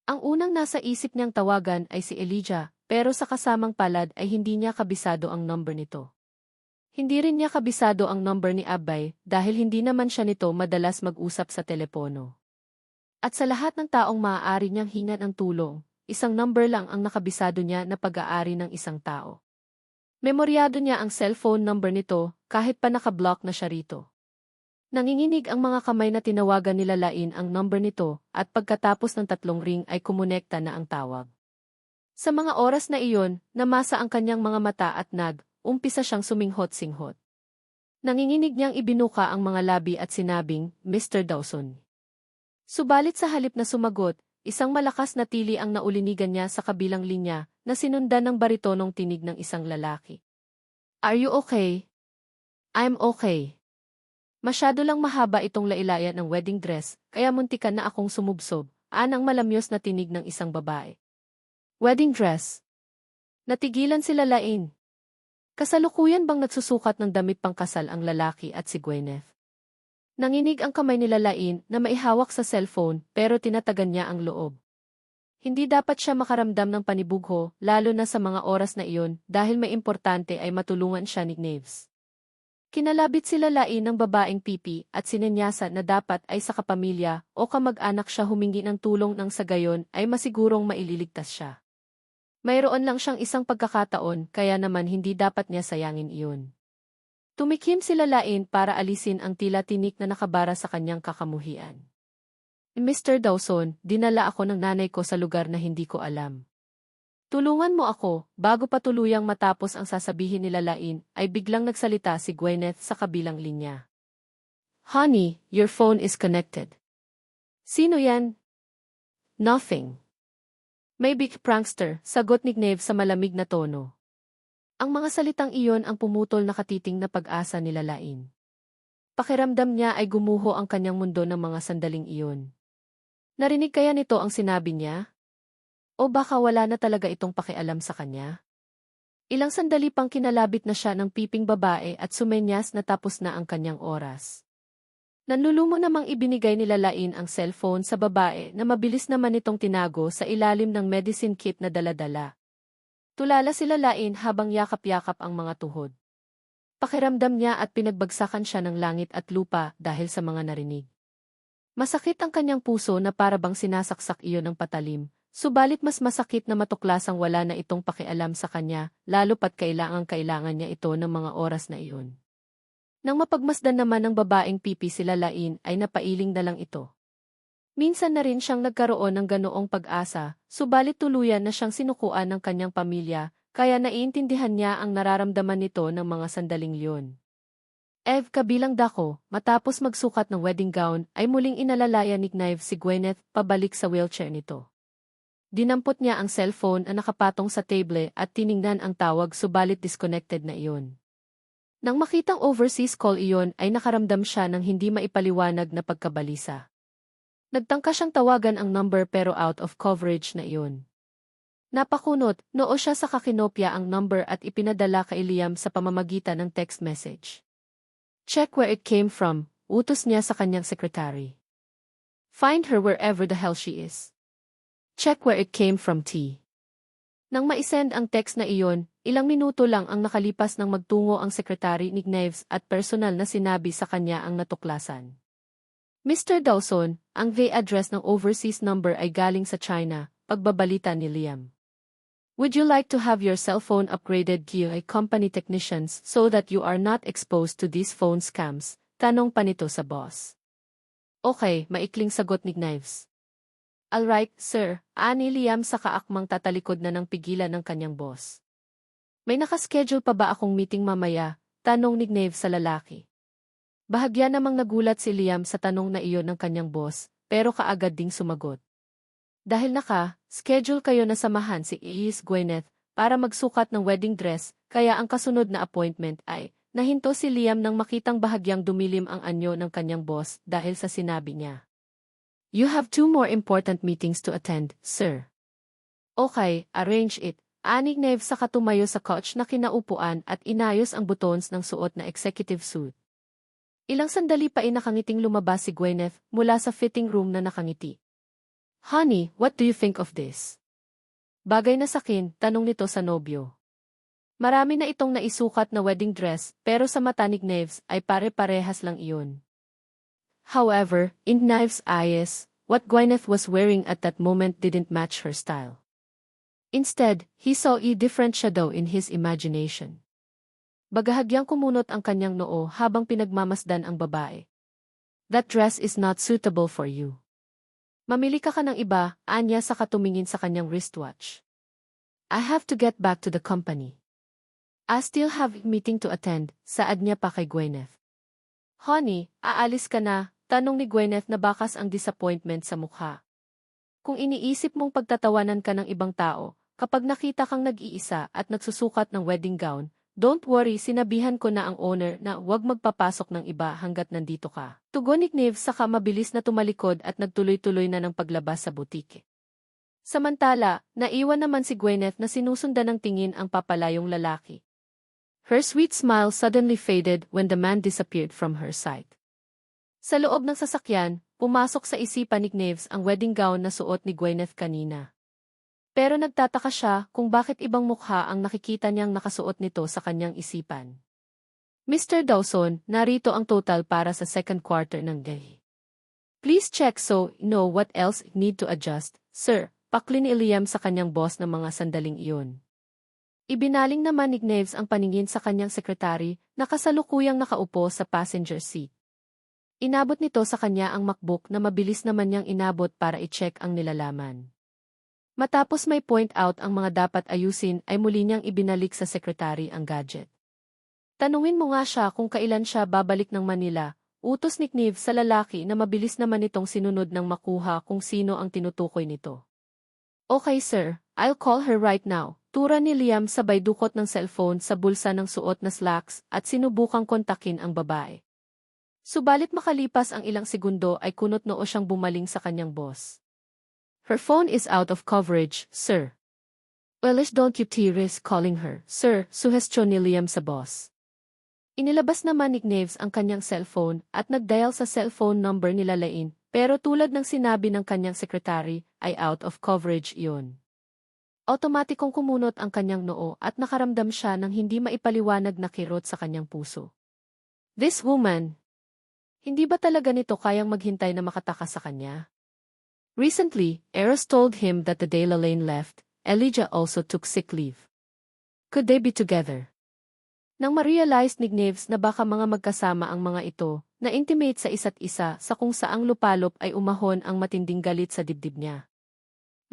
Ang unang nasa isip niyang tawagan ay si Elijah, pero sa kasamang palad ay hindi niya kabisado ang number nito. Hindi rin niya kabisado ang number ni Abay dahil hindi naman siya nito madalas mag-usap sa telepono. At sa lahat ng taong maaari niyang hingan ang tulong, isang number lang ang nakabisado niya na pag-aari ng isang tao. Memoryado niya ang cellphone number nito kahit pa nakablock na siya rito. Nanginginig ang mga kamay na tinawagan ni Lalaine ang number nito at pagkatapos ng 3 ring ay kumonekta na ang tawag. Sa mga oras na iyon, namasa ang kanyang mga mata at umpisa siyang suminghot-singhot. Nanginginig niyang ibinuka ang mga labi at sinabing, Mr. Dawson. Subalit sa halip na sumagot, isang malakas na tili ang naulinigan niya sa kabilang linya na sinundan ng baritonong tinig ng isang lalaki. Are you okay? I'm okay. Masyado lang mahaba itong lailayan ng wedding dress, kaya muntikan na akong sumubsob, ang malamyos na tinig ng isang babae. Wedding dress. Natigilan si Lalaine. Kasalukuyan bang nagsusukat ng damit pangkasal ang lalaki at si Gwyneth? Nanginig ang kamay ni Lalaine na maihawak sa cellphone pero tinatagan niya ang loob. Hindi dapat siya makaramdam ng panibugho lalo na sa mga oras na iyon dahil may importante ay matulungan siya ni Niamh. Kinalabit sila lain ng babaeng pipi at sinenyasa na dapat ay sa kapamilya o kamag-anak siya humingi ng tulong nang sa gayon ay masigurong maililigtas siya. Mayroon lang siyang isang pagkakataon kaya naman hindi dapat niya sayangin iyon. Tumikim sila lain para alisin ang tila tinik na nakabara sa kanyang kakamuhian. Mr. Dawson, dinala ako ng nanay ko sa lugar na hindi ko alam. Tulungan mo ako, bago pa tuluyang matapos ang sasabihin nila lain, ay biglang nagsalita si Gwyneth sa kabilang linya. Honey, your phone is connected. Sino yan? Nothing. May big prankster, sagot ni Neve sa malamig na tono. Ang mga salitang iyon ang pumutol na katiting na pag-asa nila lain. Pakiramdam niya ay gumuho ang kanyang mundo ng mga sandaling iyon. Narinig kaya nito ang sinabi niya? O baka wala na talaga itong pakialam sa kanya? Ilang sandali pang kinalabit na siya ng piping babae at sumenyas na tapos na ang kanyang oras. Nanlulumo namang ibinigay nila lain ang cellphone sa babae na mabilis naman itong tinago sa ilalim ng medicine kit na dala-dala. Tulala sila lain habang yakap-yakap ang mga tuhod. Pakiramdam niya at pinagbagsakan siya ng langit at lupa dahil sa mga narinig. Masakit ang kanyang puso na parabang sinasaksak iyon ng patalim. Subalit mas masakit na matuklasang wala na itong pakialam sa kanya, lalo pat kailangan niya ito ng mga oras na iyon. Nang mapagmasdan naman ng babaeng pipi sila lain ay napailing na lang ito. Minsan na rin siyang nagkaroon ng ganoong pag-asa, subalit tuluyan na siyang sinukuan ng kanyang pamilya, kaya naiintindihan niya ang nararamdaman nito ng mga sandaling iyon. Eve kabilang dako, matapos magsukat ng wedding gown ay muling inalalaya ni Neve si Gwyneth pabalik sa wheelchair nito. Dinampot niya ang cellphone na nakapatong sa table at tiningnan ang tawag subalit disconnected na iyon. Nang makitang overseas call iyon ay nakaramdam siya ng hindi maipaliwanag na pagkabalisa. Nagtangka siyang tawagan ang number pero out of coverage na iyon. Napakunot, noo siya sa kakinopya ang number at ipinadala kay Liam sa pamamagitan ng text message. Check where it came from, utos niya sa kanyang secretary. Find her wherever the hell she is. Check where it came from T. Nang maisend ang text na iyon, ilang minuto lang ang nakalipas nang magtungo ang sekretary ni Neves at personal na sinabi sa kanya ang natuklasan. Mr. Dawson, ang V address ng overseas number ay galing sa China, pagbabalita ni Liam. Would you like to have your cell phone upgraded by company technicians so that you are not exposed to these phone scams? Tanong pa nito sa boss. Okay, maikling sagot ni Neves. Alright, sir, ani Liam sa kaakmang tatalikod na ng pigilan ng kanyang boss. May nakaschedule pa ba akong meeting mamaya? Tanong ni Neve sa lalaki. Bahagya namang nagulat si Liam sa tanong na iyon ng kanyang boss, pero kaagad ding sumagot. Dahil schedule kayo na samahan si Gwyneth para magsukat ng wedding dress, kaya ang kasunod na appointment ay, nahinto si Liam nang makitang bahagyang dumilim ang anyo ng kanyang boss dahil sa sinabi niya. You have 2 more important meetings to attend, sir. Okay, arrange it. Anig Neve sa katumayo sa couch na kinaupuan at inayos ang buttons ng suot na executive suit. Ilang sandali pa nakangiting lumabas si Gwyneth mula sa fitting room na nakangiti. Honey, what do you think of this? Bagay na sakin, tanong nito sa nobyo. Marami na itong naisukat na wedding dress pero sa mata ni Neves ay pare-parehas lang iyon. However, in Neve's eyes, what Gwyneth was wearing at that moment didn't match her style. Instead, he saw a different shadow in his imagination. Bagahagyang kumunot ang kanyang noo habang pinagmamasdan ang babae. That dress is not suitable for you. Mamili ka ng iba, anya sa katumingin sa kanyang wristwatch. I have to get back to the company. I still have a meeting to attend, saad niya pa kay Gwyneth. Honey, aalis ka na, tanong ni Gwyneth na bakas ang disappointment sa mukha. Kung iniisip mong pagtatawanan ka ng ibang tao, kapag nakita kang nag-iisa at nagsusukat ng wedding gown, don't worry, sinabihan ko na ang owner na huwag magpapasok ng iba hanggat nandito ka. Tugon ni Neve saka mabilis na tumalikod at nagtuloy-tuloy na ng paglabas sa butike. Samantala, naiwan naman si Gwyneth na sinusundan ng tingin ang papalayong lalaki. Her sweet smile suddenly faded when the man disappeared from her sight. Sa loob ng sasakyan, pumasok sa isipan ni Neves ang wedding gown na suot ni Gwyneth kanina. Pero nagtataka siya kung bakit ibang mukha ang nakikita niyang nakasuot nito sa kanyang isipan. Mr. Dawson, narito ang total para sa second quarter ng day. Please check so know what else need to adjust, sir. Pakli ni Liam sa kanyang boss ng mga sandaling iyon. Ibinaling naman ni Gnaves ang paningin sa kanyang sekretary na kasalukuyang nakaupo sa passenger seat. Inabot nito sa kanya ang MacBook na mabilis naman niyang inabot para i-check ang nilalaman. Matapos may point out ang mga dapat ayusin ay muli niyang ibinalik sa sekretary ang gadget. Tanungin mo nga siya kung kailan siya babalik ng Manila, utos ni Gnaves sa lalaki na mabilis naman itong sinunod nang makuha kung sino ang tinutukoy nito. Okay sir, I'll call her right now. Tura ni Liam sabay dukot ng cellphone sa bulsa ng suot na slacks at sinubukang kontakin ang babae. Subalit makalipas ang ilang segundo ay kunot noo siyang bumaling sa kanyang boss. Her phone is out of coverage, sir. Well, don't you risk calling her, sir, suhestyon ni Liam sa boss. Inilabas naman ni Gnaves ang kanyang cellphone at nagdial sa cellphone number nila Lain, pero tulad ng sinabi ng kanyang secretary, ay out of coverage iyon. Automatikong kumunot ang kanyang noo at nakaramdam siya ng hindi maipaliwanag na kirot sa kanyang puso. This woman! Hindi ba talaga nito kayang maghintay na makatakas sa kanya? Recently, Eros told him that the day Lalaine left, Elijah also took sick leave. Could they be together? Nang ma-realize ni Gnaves na baka mga magkasama ang mga ito, na intimate sa isa't isa sa kung saang lupalop ay umahon ang matinding galit sa dibdib niya.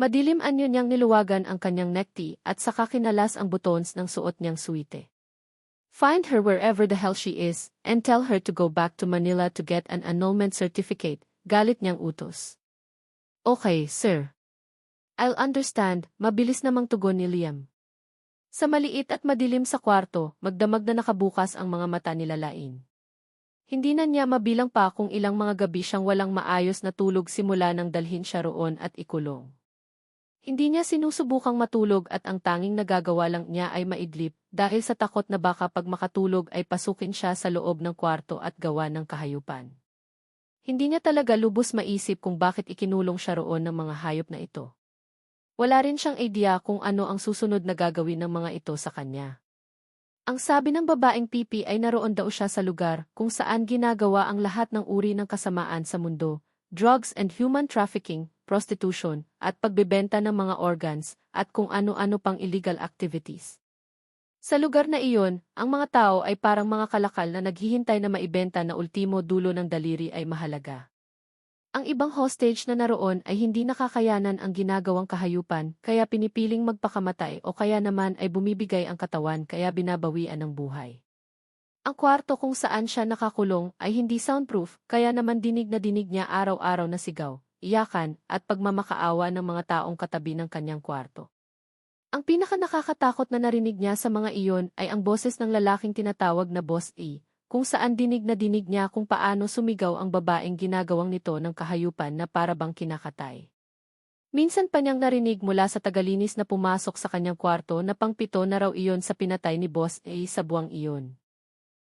Madilim anyo niyang niluwagan ang kanyang necktie at saka kinalas ang buttons ng suot niyang suite. Find her wherever the hell she is, and tell her to go back to Manila to get an annulment certificate, galit niyang utos. Okay, sir. I'll understand, mabilis namang tugon ni Liam. Sa maliit at madilim sa kwarto, magdamag na nakabukas ang mga mata ni Lalain. Hindi na niya mabilang pa kung ilang mga gabi siyang walang maayos na tulog simula nang dalhin siya roon at ikulong. Hindi niya sinusubukang matulog at ang tanging nagagawa lang niya ay maidlip dahil sa takot na baka pag makatulog ay pasukin siya sa loob ng kwarto at gawa ng kahayupan. Hindi niya talaga lubos maisip kung bakit ikinulong siya roon ng mga hayop na ito. Wala rin siyang idea kung ano ang susunod na gagawin ng mga ito sa kanya. Ang sabi ng babaeng Pipi ay naroon daw siya sa lugar kung saan ginagawa ang lahat ng uri ng kasamaan sa mundo, drugs and human trafficking, prostitution, at pagbebenta ng mga organs, at kung ano-ano pang illegal activities. Sa lugar na iyon, ang mga tao ay parang mga kalakal na naghihintay na maibenta na ultimo dulo ng daliri ay mahalaga. Ang ibang hostage na naroon ay hindi nakakayanan ang ginagawang kahayupan kaya pinipiling magpakamatay o kaya naman ay bumibigay ang katawan kaya binabawian ng buhay. Ang kwarto kung saan siya nakakulong ay hindi soundproof kaya naman dinig niya araw-araw na sigaw, iyakan, at pagmamakaawa ng mga taong katabi ng kanyang kwarto. Ang pinaka-nakakatakot na narinig niya sa mga iyon ay ang boses ng lalaking tinatawag na Boss E, kung saan dinig niya kung paano sumigaw ang babaeng ginagawang nito ng kahayupan na para bang kinakatay. Minsan pa niyang narinig mula sa tagalinis na pumasok sa kanyang kwarto na pangpito na raw iyon sa pinatay ni Boss A sa buwang iyon.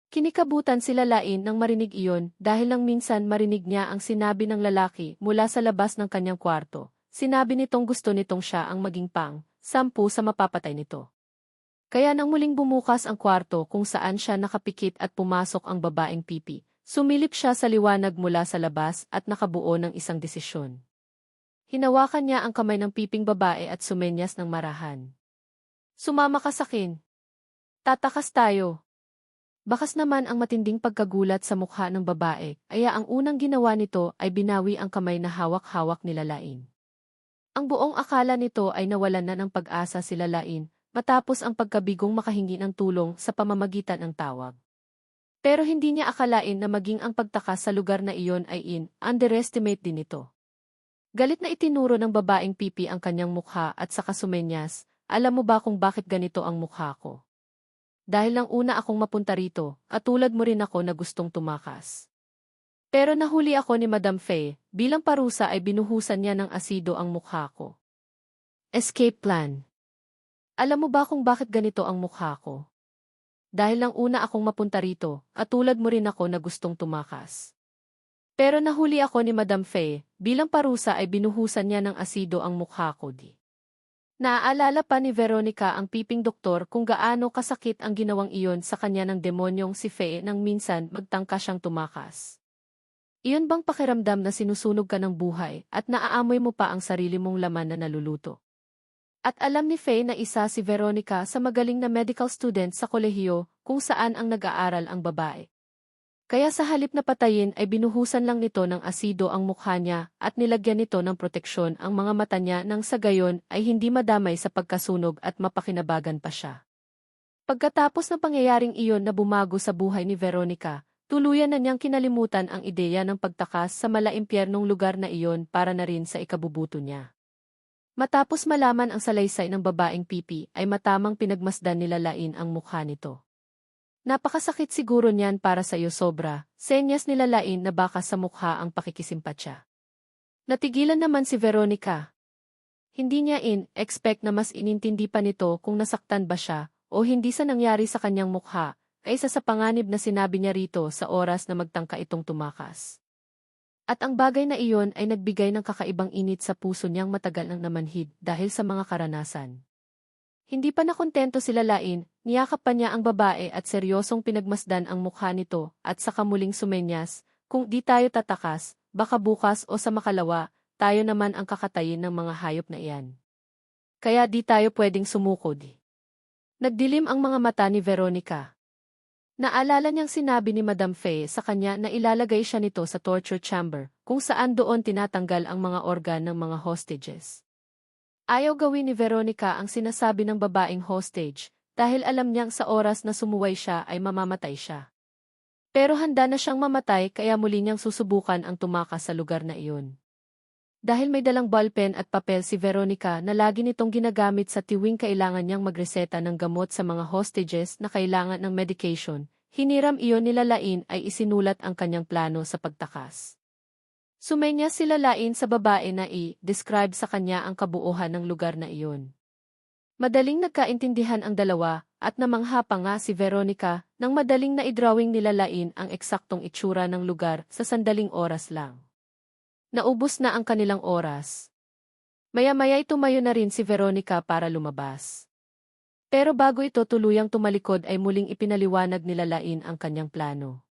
Kinikabutan si Lalain nang marinig iyon dahil nang minsan marinig niya ang sinabi ng lalaki mula sa labas ng kanyang kwarto. Sinabi nitong gusto nitong siya ang maging pang-10 sa mapapatay nito. Kaya nang muling bumukas ang kwarto kung saan siya nakapikit at pumasok ang babaeng Pipi, sumilip siya sa liwanag mula sa labas at nakabuo ng isang desisyon. Hinawakan niya ang kamay ng Piping babae at sumenyas ng marahan. Sumama ka sa akin. Tatakas tayo. Bakas naman ang matinding pagkagulat sa mukha ng babae, kaya ang unang ginawa nito ay binawi ang kamay na hawak-hawak ni Lalain. Ang buong akala nito ay nawalan na ng pag-asa si Lalain, matapos ang pagkabigong makahingi ng tulong sa pamamagitan ng tawag. Pero hindi niya akalain na maging ang pagtakas sa lugar na iyon ay underestimate din ito. Galit na itinuro ng babaeng Pipi ang kanyang mukha at saka sumenyas, alam mo ba kung bakit ganito ang mukha ko? Dahil lang una akong mapunta rito, at tulad mo rin ako na gustong tumakas. Pero nahuli ako ni Madam Faye, bilang parusa ay binuhusan niya ng asido ang mukha ko. Escape plan. Alam mo ba kung bakit ganito ang mukha ko? Dahil lang una akong mapunta rito, at tulad mo rin ako na gustong tumakas. Pero nahuli ako ni Madam Faye, bilang parusa ay binuhusan niya ng asido ang mukha ko di. Naaalala pa ni Veronica ang piping doktor kung gaano kasakit ang ginawang iyon sa kanya ng demonyong si Faye nang minsan magtangka siyang tumakas. Iyon bang pakiramdam na sinusunog ka ng buhay at naaamoy mo pa ang sarili mong laman na naluluto? At alam ni Faye na isa si Veronica sa magaling na medical student sa kolehiyo kung saan ang nag-aaral ang babae. Kaya sa halip na patayin ay binuhusan lang nito ng asido ang mukha niya at nilagyan nito ng proteksyon ang mga mata niya nang sa gayon ay hindi madamay sa pagkasunog at mapakinabagan pa siya. Pagkatapos ng pangyayaring iyon na bumago sa buhay ni Veronica, tuluyan na niyang kinalimutan ang ideya ng pagtakas sa malaimpyernong lugar na iyon para na rin sa ikabubuto niya. Matapos malaman ang salaysay ng babaeng pipi ay matamang pinagmasdan nila Lain ang mukha nito. Napakasakit siguro niyan para sa iyo sobra, senyas nila Lain na baka sa mukha ang pakikisimpatya. Natigilan naman si Veronica. Hindi niya expect na mas inintindi pa nito kung nasaktan ba siya o hindi sa nangyari sa kanyang mukha, kaysa sa panganib na sinabi niya rito sa oras na magtangka itong tumakas. At ang bagay na iyon ay nagbigay ng kakaibang init sa puso niyang matagal nang namanhid dahil sa mga karanasan. Hindi pa nakontento sila Lain, niyakap pa niya ang babae at seryosong pinagmasdan ang mukha nito at saka muling sumenyas, kung di tayo tatakas, baka bukas o sa makalawa, tayo naman ang kakatayin ng mga hayop na iyan. Kaya di tayo pwedeng sumukod. Nagdilim ang mga mata ni Veronica. Naalala niyang sinabi ni Madam Faye sa kanya na ilalagay siya nito sa torture chamber, kung saan doon tinatanggal ang mga organ ng mga hostages. Ayaw gawin ni Veronica ang sinasabi ng babaeng hostage, dahil alam niyang sa oras na sumuway siya ay mamamatay siya. Pero handa na siyang mamatay kaya muli niyang susubukan ang tumakas sa lugar na iyon. Dahil may dalang ballpen at papel si Veronica na lagi nitong ginagamit sa tuwing kailangan niyang magreseta ng gamot sa mga hostages na kailangan ng medication, hiniram iyon nila Lain ay isinulat ang kanyang plano sa pagtakas. Sumenyas sila Lain sa babae na i-describe sa kanya ang kabuuhan ng lugar na iyon. Madaling nagkaintindihan ang dalawa, at namangha pa nga si Veronica nang madaling na-drawing nila Lain ang eksaktong itsura ng lugar sa sandaling oras lang. Naubos na ang kanilang oras. Maya-maya'y tumayo na rin si Veronica para lumabas. Pero bago ito tuluyang tumalikod ay muling ipinaliwanag nila Lain ang kanyang plano.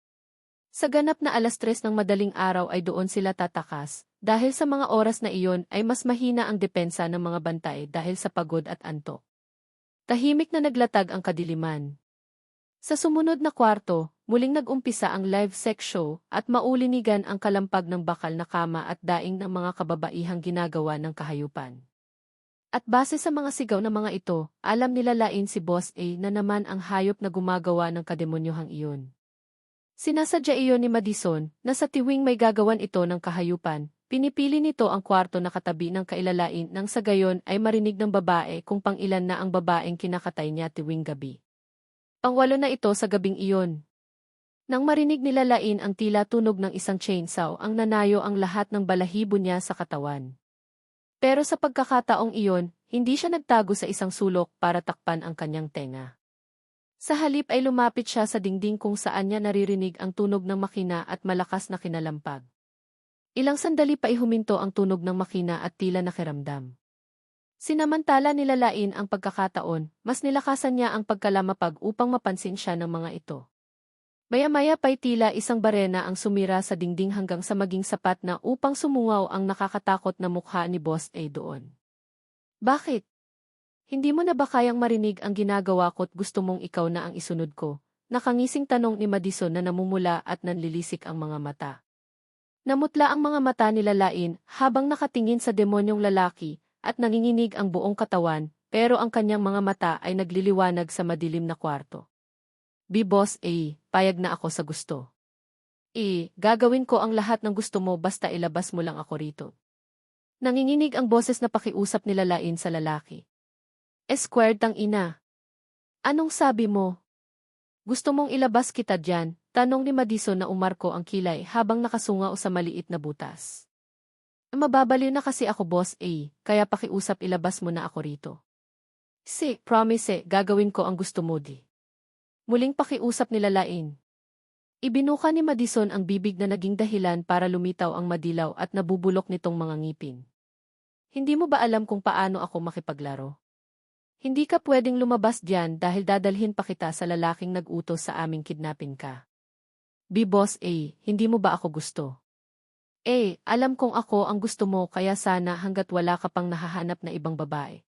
Sa ganap na 3:00 ng madaling araw ay doon sila tatakas, dahil sa mga oras na iyon ay mas mahina ang depensa ng mga bantay dahil sa pagod at antok. Tahimik na naglatag ang kadiliman. Sa sumunod na kwarto, muling nag-umpisa ang live sex show at maulinigan ang kalampag ng bakal na kama at daing ng mga kababaihang ginagawa ng kahayupan. At base sa mga sigaw ng mga ito, alam nila Lain si Boss A na naman ang hayop na gumagawa ng kademonyohang iyon. Sinasadya iyon ni Madison na sa tuwing may gagawan ito ng kahayupan, pinipili nito ang kwarto na katabi ng kailalain nang sa gayon ay marinig ng babae kung pang-ilan na ang babaeng kinakatay niya tuwing gabi. Pang-8 na ito sa gabing iyon. Nang marinig nila Lain ang tila tunog ng isang chainsaw ang nanayo ang lahat ng balahibo niya sa katawan. Pero sa pagkakataong iyon, hindi siya nagtago sa isang sulok para takpan ang kanyang tenga. Sa halip ay lumapit siya sa dingding kung saan niya naririnig ang tunog ng makina at malakas na kinalampag. Ilang sandali pa huminto ang tunog ng makina at tila nakiramdam. Sinamantala nila Lain ang pagkakataon, mas nilakasan niya ang pagkalamapag upang mapansin siya ng mga ito. Maya-maya pa'y tila isang barena ang sumira sa dingding hanggang sa maging sapat na upang sumungaw ang nakakatakot na mukha ni Boss A doon. Bakit? Hindi mo na ba kayang marinig ang ginagawa ko't gusto mong ikaw na ang isunod ko? Nakangising tanong ni Madison na namumula at nanlilisik ang mga mata. Namutla ang mga mata nila Lain habang nakatingin sa demonyong lalaki at nanginginig ang buong katawan, pero ang kanyang mga mata ay nagliliwanag sa madilim na kwarto. Boss A, payag na ako sa gusto. Gagawin ko ang lahat ng gusto mo basta ilabas mo lang ako rito. Nanginginig ang boses na pakiusap nila Lain sa lalaki. Squared tang ina. Anong sabi mo? Gusto mong ilabas kita dyan? Tanong ni Madison na umarko ang kilay habang nakasungaw sa maliit na butas. Mababaliw na kasi ako Boss A, kaya pakiusap ilabas mo na ako rito. Promise gagawin ko ang gusto mo di. Muling pakiusap nila Lain. Ibinuka ni Madison ang bibig na naging dahilan para lumitaw ang madilaw at nabubulok nitong mga ngipin. Hindi mo ba alam kung paano ako makipaglaro? Hindi ka pwedeng lumabas diyan dahil dadalhin pa kita sa lalaking nag-utos sa aming kidnapin ka. B. Boss A, hindi mo ba ako gusto? A. Alam kong ako ang gusto mo kaya sana hanggat wala ka pang nahahanap na ibang babae.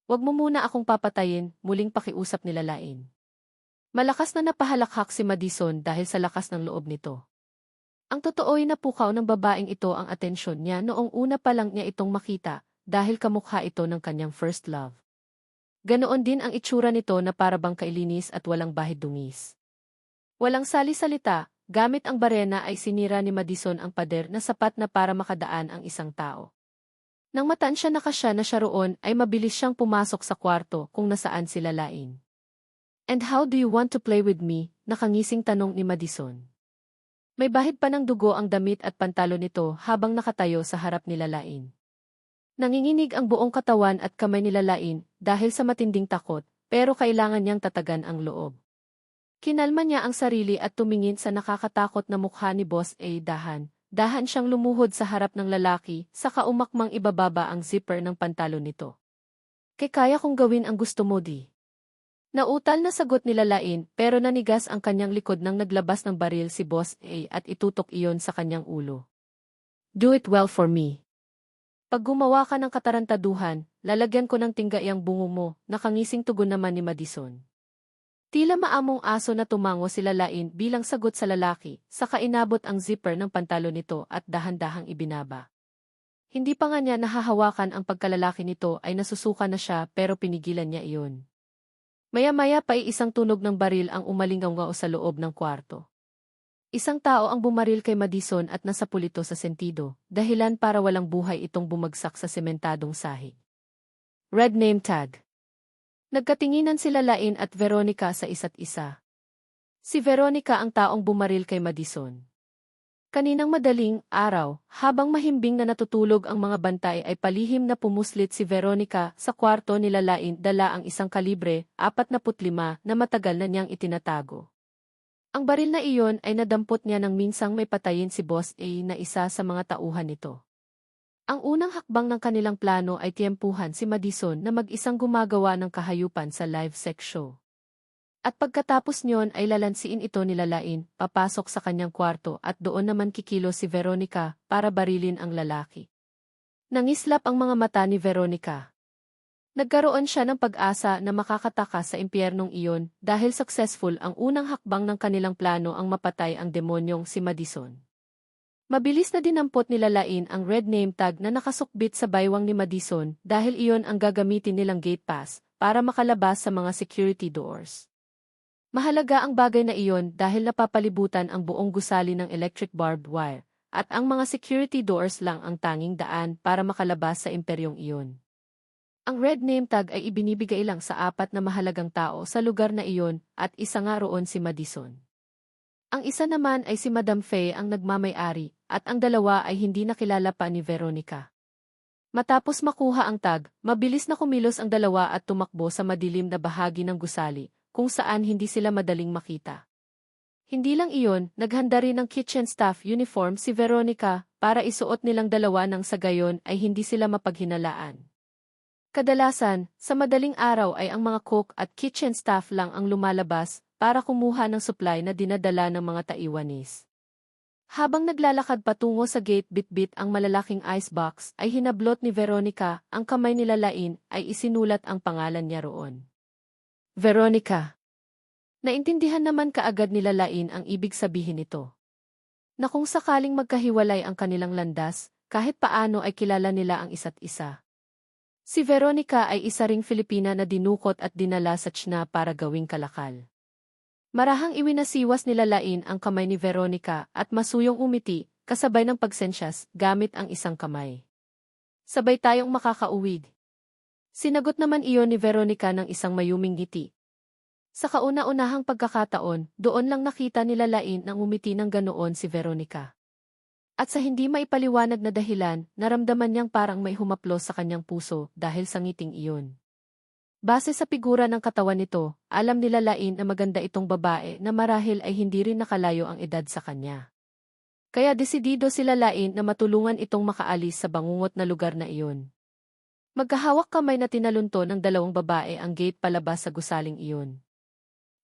Huwag mo muna akong papatayin, muling pakiusap nila Lain. Malakas na napahalakhak si Madison dahil sa lakas ng loob nito. Ang totoo'y napukaw ng babaeng ito ang atensyon niya noong una pa lang niya itong makita dahil kamukha ito ng kanyang first love. Ganoon din ang itsura nito na parabang kailinis at walang bahid dungis. Walang sali-salita, gamit ang barena ay sinira ni Madison ang pader na sapat na para makadaan ang isang tao. Nang mataan siya na siya roon ay mabilis siyang pumasok sa kwarto kung nasaan sila Lain. And how do you want to play with me? Nakangising tanong ni Madison. May bahid pa ng dugo ang damit at pantalo nito habang nakatayo sa harap nila Lain. Nanginginig ang buong katawan at kamay nila Lain dahil sa matinding takot, pero kailangan niyang tatagan ang loob. Kinalma niya ang sarili at tumingin sa nakakatakot na mukha ni Boss A. Dahan siyang lumuhod sa harap ng lalaki, saka umakmang ibababa ang zipper ng pantalo nito. Kaya kong gawin ang gusto mo di. Nautal na sagot nila Lain pero nanigas ang kanyang likod nang naglabas ng baril si Boss A at itutok iyon sa kanyang ulo. Do it well for me. Pag gumawa ka ng katarantaduhan, lalagyan ko ng tingga iyang bungo mo, nakangising tugon naman ni Madison. Tila maamong aso na tumango sila Lain bilang sagot sa lalaki, saka inabot ang zipper ng pantalo nito at dahan-dahang ibinaba. Hindi pa nga niya nahahawakan ang pagkalalaki nito ay nasusuka na siya pero pinigilan niya iyon. Maya-maya pa isang tunog ng baril ang umalingaw sa loob ng kwarto. Isang tao ang bumaril kay Madison at nasapulito sa sentido, dahilan para walang buhay itong bumagsak sa sementadong sahig. Red name tag. Nagkatinginan sila Lain at Veronica sa isa't isa. Si Veronica ang taong bumaril kay Madison. Kaninang madaling araw, habang mahimbing na natutulog ang mga bantay ay palihim na pumuslit si Veronica sa kwarto nila Lain dala ang isang kalibre 45 na matagal na niyang itinatago. Ang baril na iyon ay nadampot niya nang minsang may patayin si Boss A na isa sa mga tauhan nito. Ang unang hakbang ng kanilang plano ay tiyempuhan si Madison na mag-isang gumagawa ng kahayupan sa live sex show. At pagkatapos niyon ay lalansiin ito nila Lain, papasok sa kanyang kwarto at doon naman kikilo si Veronica para barilin ang lalaki. Nangislap ang mga mata ni Veronica. Nagkaroon siya ng pag-asa na makakatakas sa impyernong iyon dahil successful ang unang hakbang ng kanilang plano ang mapatay ang demonyong si Madison. Mabilis na dinampot nila Lain ang red name tag na nakasukbit sa baywang ni Madison dahil iyon ang gagamitin nilang gate pass para makalabas sa mga security doors. Mahalaga ang bagay na iyon dahil napapalibutan ang buong gusali ng electric barbed wire at ang mga security doors lang ang tanging daan para makalabas sa imperyong iyon. Ang red name tag ay ibinibigay lang sa 4 na mahalagang tao sa lugar na iyon at isa nga roon si Madison. Ang isa naman ay si Madam Faye ang nagmamay-ari at ang dalawa ay hindi nakilala pa ni Veronica. Matapos makuha ang tag, mabilis na kumilos ang dalawa at tumakbo sa madilim na bahagi ng gusali kung saan hindi sila madaling makita. Hindi lang iyon, naghanda rin ng kitchen staff uniform si Veronica para isuot nilang dalawa nang sa gayon ay hindi sila mapaghinalaan. Kadalasan, sa madaling araw ay ang mga cook at kitchen staff lang ang lumalabas para kumuha ng supply na dinadala ng mga Taiwanese. Habang naglalakad patungo sa gate bitbit ang malalaking icebox ay hinablot ni Veronica ang kamay nila Lain ay isinulat ang pangalan niya roon. Veronica. Naintindihan naman kaagad nila Lain ang ibig sabihin nito. Na kung sakaling magkahiwalay ang kanilang landas, kahit paano ay kilala nila ang isa't isa. Si Veronica ay isa ring Filipina na dinukot at dinala sa China para gawing kalakal. Marahang iwinasiwas nila Lain ang kamay ni Veronica at masuyong umiti, kasabay ng pagsensyas, gamit ang isang kamay. Sabay tayong makakauwid. Sinagot naman iyon ni Veronica ng isang mayuming ngiti. Sa kauna-unahang pagkakataon, doon lang nakita nila Lain nang umiti ng ganoon si Veronica. At sa hindi maipaliwanag na dahilan, naramdaman niyang parang may humaplos sa kanyang puso dahil sa ngiting iyon. Base sa figura ng katawan nito, alam nila Lain na maganda itong babae na marahil ay hindi rin nakalayo ang edad sa kanya. Kaya desidido sila Lain na matulungan itong makaalis sa bangungot na lugar na iyon. Magkahawak kamay na tinalunto ng dalawang babae ang gate palabas sa gusaling iyon.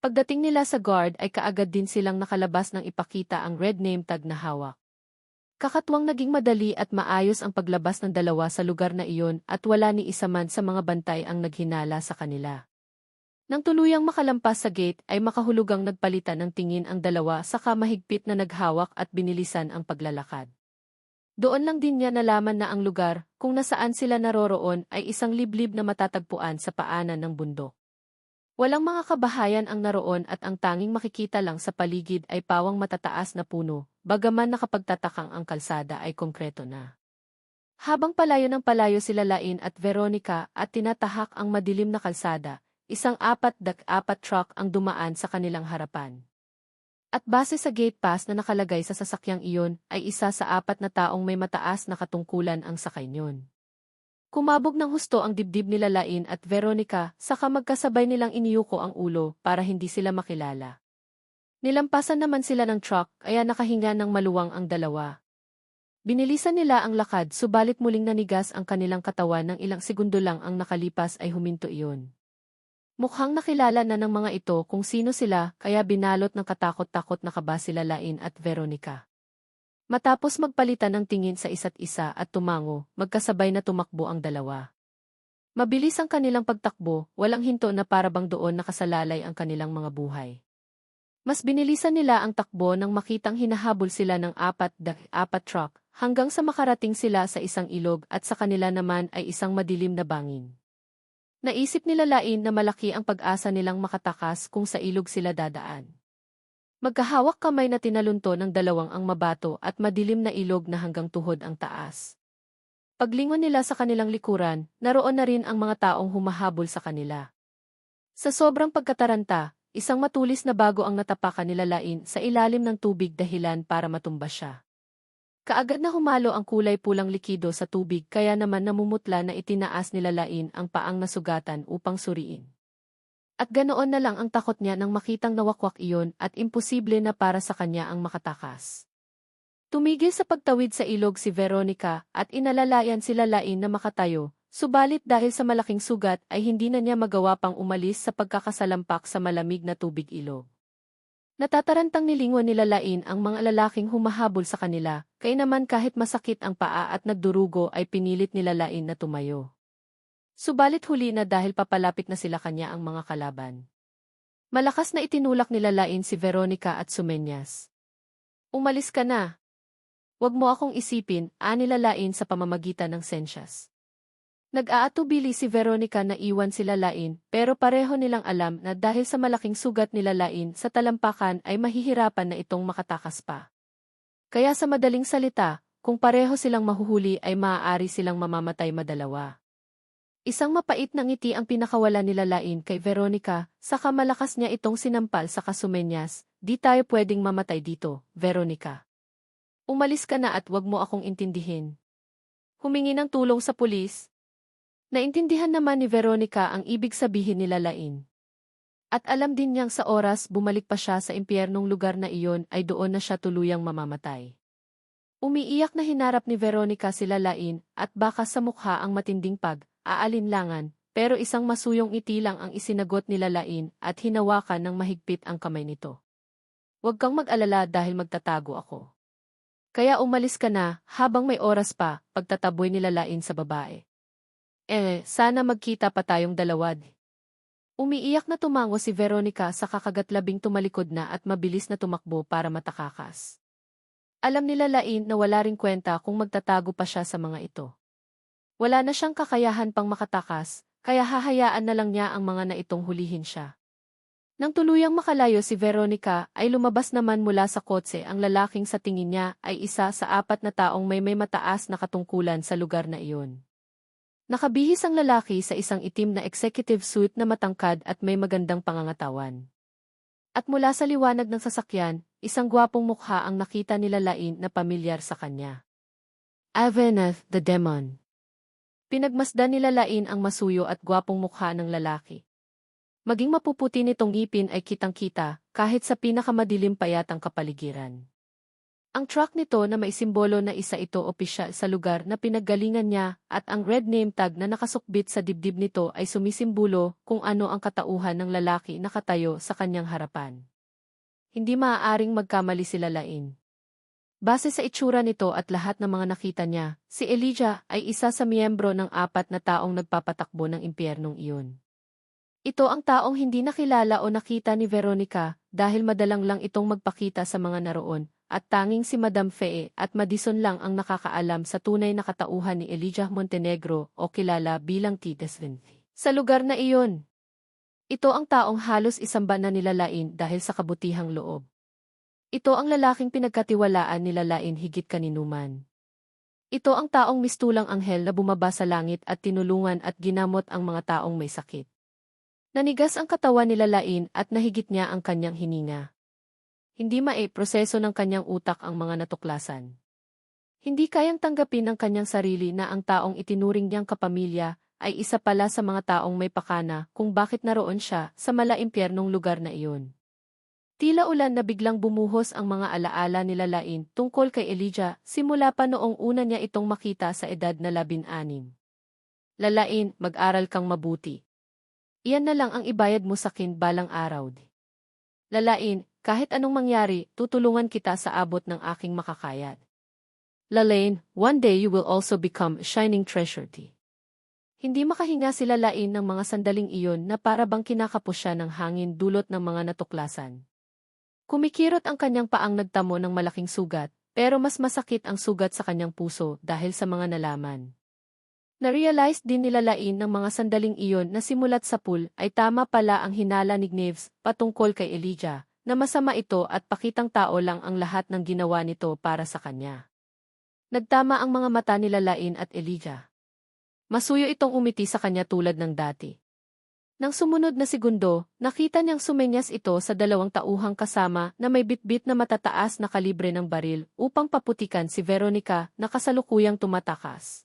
Pagdating nila sa guard ay kaagad din silang nakalabas nang ipakita ang red name tag na hawak. Kakatuwang naging madali at maayos ang paglabas ng dalawa sa lugar na iyon at wala ni isa man sa mga bantay ang naghinala sa kanila. Nang tuluyang makalampas sa gate ay makahulugang nagpalitan ng tingin ang dalawa saka mahigpit na naghawak at binilisan ang paglalakad. Doon lang din niya nalaman na ang lugar kung nasaan sila naroroon ay isang liblib na matatagpuan sa paanan ng bundok. Walang mga kabahayan ang naroon at ang tanging makikita lang sa paligid ay pawang matataas na puno, bagaman nakapagtatakang ang kalsada ay konkreto na. Habang palayo sila Lain at Veronica at tinatahak ang madilim na kalsada, isang 4x4 truck ang dumaan sa kanilang harapan. At base sa gate pass na nakalagay sa sasakyang iyon ay isa sa 4 na taong may mataas na katungkulan ang sakay niyon. Kumabog ng husto ang dibdib nila Lain at Veronica saka magkasabay nilang iniyuko ang ulo para hindi sila makilala. Nilampasan naman sila ng truck kaya nakahinga ng maluwang ang dalawa. Binilisan nila ang lakad subalit muling nanigas ang kanilang katawan ng ilang segundo lang ang nakalipas ay huminto iyon. Mukhang nakilala na ng mga ito kung sino sila kaya binalot ng katakot-takot na kaba sila Lain at Veronica. Matapos magpalitan ng tingin sa isa't isa at tumango, magkasabay na tumakbo ang dalawa. Mabilis ang kanilang pagtakbo, walang hinto na parabang doon nakasalalay ang kanilang mga buhay. Mas binilisan nila ang takbo nang makitang hinahabol sila ng 4x4 truck hanggang sa makarating sila sa isang ilog at sa kanila naman ay isang madilim na bangin. Naisip nila Lain na malaki ang pag-asa nilang makatakas kung sa ilog sila dadaan. Magkahawak kamay na tinalunto ng dalawang ang mabato at madilim na ilog na hanggang tuhod ang taas. Paglingon nila sa kanilang likuran, naroon na rin ang mga taong humahabol sa kanila. Sa sobrang pagkataranta, isang matulis na bago ang natapakan nila Lain sa ilalim ng tubig dahilan para matumba siya. Kaagad na humalo ang kulay pulang likido sa tubig kaya naman namumutla na itinaas nila Lain ang paang nasugatan upang suriin. At ganoon na lang ang takot niya nang makitang nawakwak iyon at imposible na para sa kanya ang makatakas. Tumigil sa pagtawid sa ilog si Veronica at inalalayan sila Lain na makatayo, subalit dahil sa malaking sugat ay hindi na niya magawa pang umalis sa pagkakasalampak sa malamig na tubig ilog. Natatarantang nilingon nila Lain ang mga lalaking humahabol sa kanila, kaya naman kahit masakit ang paa at nagdurugo ay pinilit nila Lain na tumayo. Subalit huli na dahil papalapit na sila kanya ang mga kalaban. Malakas na itinulak nila Lain si Veronica at Sumeñas. Umalis ka na. Huwag mo akong isipin, nila Lain sa pamamagitan ng sensyas. Nag-aatubili si Veronica na iwan sila Lain pero pareho nilang alam na dahil sa malaking sugat nila Lain sa talampakan ay mahihirapan na itong makatakas pa. Kaya sa madaling salita, kung pareho silang mahuhuli ay maaari silang mamamatay madalawa. Isang mapait na ngiti ang pinakawala nila Lain kay Veronica, saka malakas niya itong sinampal sa Sumeñas, di tayo pwedeng mamatay dito, Veronica. Umalis ka na at wag mo akong intindihin. Humingi ng tulong sa pulis. Naintindihan naman ni Veronica ang ibig sabihin nila Lain. At alam din niyang sa oras bumalik pa siya sa impyernong lugar na iyon ay doon na siya tuluyang mamamatay. Umiiyak na hinarap ni Veronica sila Lain at baka sa mukha ang matinding aalinlangan, pero isang masuyong ngiti lang ang isinagot nila Lain at hinawakan ng mahigpit ang kamay nito. Huwag kang mag-alala dahil magtatago ako. Kaya umalis ka na, habang may oras pa, pagtataboy nila Lain sa babae. Sana magkita pa tayong dalawa. Umiiyak na tumango si Veronica sa kakagatlabing tumalikod na at mabilis na tumakbo para matakakas. Alam nila Lain na wala ring kwenta kung magtatago pa siya sa mga ito. Wala na siyang kakayahan pang makatakas, kaya hahayaan na lang niya ang mga naitong hulihin siya. Nang tuluyang makalayo si Veronica ay lumabas naman mula sa kotse ang lalaking sa tingin niya ay isa sa 4 na taong may mataas na katungkulan sa lugar na iyon. Nakabihis ang lalaki sa isang itim na executive suit na matangkad at may magandang pangangatawan. At mula sa liwanag ng sasakyan, isang gwapong mukha ang nakita nila Lain na pamilyar sa kanya. Aveneth the Demon. Pinagmasdan nila Lain ang masuyo at gwapong mukha ng lalaki. Maging mapuputi nitong ngipin ay kitang-kita kahit sa pinakamadilim payatang kapaligiran. Ang truck nito na may simbolo na isa ito opisyal sa lugar na pinaggalingan niya at ang red name tag na nakasukbit sa dibdib nito ay sumisimbolo kung ano ang katauhan ng lalaki na katayo sa kanyang harapan. Hindi maaaring magkamali si Lalain. Base sa itsura nito at lahat ng mga nakita niya, si Elijah ay isa sa miyembro ng 4 na taong nagpapatakbo ng impyernong iyon. Ito ang taong hindi nakilala o nakita ni Veronica dahil madalang lang itong magpakita sa mga naroon at tanging si Madam Fee at Madison lang ang nakakaalam sa tunay na katauhan ni Elijah Montenegro o kilala bilang Tites Vinci. Sa lugar na iyon, ito ang taong halos isamba na nilalain dahil sa kabutihang loob. Ito ang lalaking pinagkatiwalaan ni Lalain higit kaninuman. Ito ang taong mistulang anghel na bumaba sa langit at tinulungan at ginamot ang mga taong may sakit. Nanigas ang katawan ni Lalain at nahigit niya ang kanyang hininga. Hindi proseso ng kanyang utak ang mga natuklasan. Hindi kayang tanggapin ng kanyang sarili na ang taong itinuring niyang kapamilya ay isa pala sa mga taong may pakana kung bakit naroon siya sa malaimpyernong lugar na iyon. Tila ulan na biglang bumuhos ang mga alaala ni Lalain tungkol kay Elijah simula pa noong una niya itong makita sa edad na 16. Lalain, mag-aral kang mabuti. Iyan na lang ang ibayad mo sa akin balang araw. Lalain, kahit anong mangyari, tutulungan kita sa abot ng aking makakayat. Lalain, one day you will also become a shining treasure. Hindi makahinga si Lalain ng mga sandaling iyon na para bang kinakapos siya ng hangin dulot ng mga natuklasan. Kumikirot ang kanyang paang nagtamo ng malaking sugat, pero mas masakit ang sugat sa kanyang puso dahil sa mga nalaman. Na-realize din ni Lalain ng mga sandaling iyon na simulat sa pool ay tama pala ang hinala ni Gneves patungkol kay Elijah, na masama ito at pakitang tao lang ang lahat ng ginawa nito para sa kanya. Nagtama ang mga mata ni Lalain at Elijah. Masuyo itong umiti sa kanya tulad ng dati. Nang sumunod na segundo, nakita niyang sumenyas ito sa 2 tauhang kasama na may bitbit na matataas na kalibre ng baril upang paputikan si Veronica na kasalukuyang tumatakas.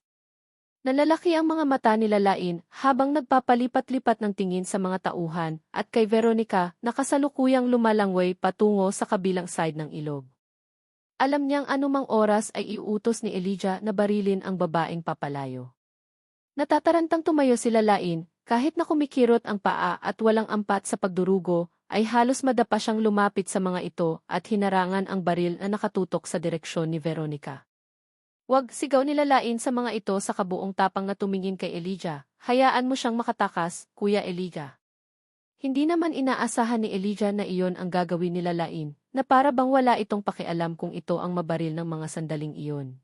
Nalalaki ang mga mata ni Lalain habang nagpapalipat-lipat ng tingin sa mga tauhan at kay Veronica na kasalukuyang lumalangway patungo sa kabilang side ng ilog. Alam niyang anumang oras ay iuutos ni Elijah na barilin ang babaeng papalayo. Natatarantang tumayo si Lalain, kahit na kumikirot ang paa at walang ampat sa pagdurugo, ay halos madapa siyang lumapit sa mga ito at hinarangan ang baril na nakatutok sa direksyon ni Veronica. Wag, sigaw ni Lalain sa mga ito sa kabuong tapang na tumingin kay Elijah, hayaan mo siyang makatakas, Kuya Elijah. Hindi naman inaasahan ni Elijah na iyon ang gagawin ni Lalain, na para bang wala itong pakialam kung ito ang mabaril ng mga sandaling iyon.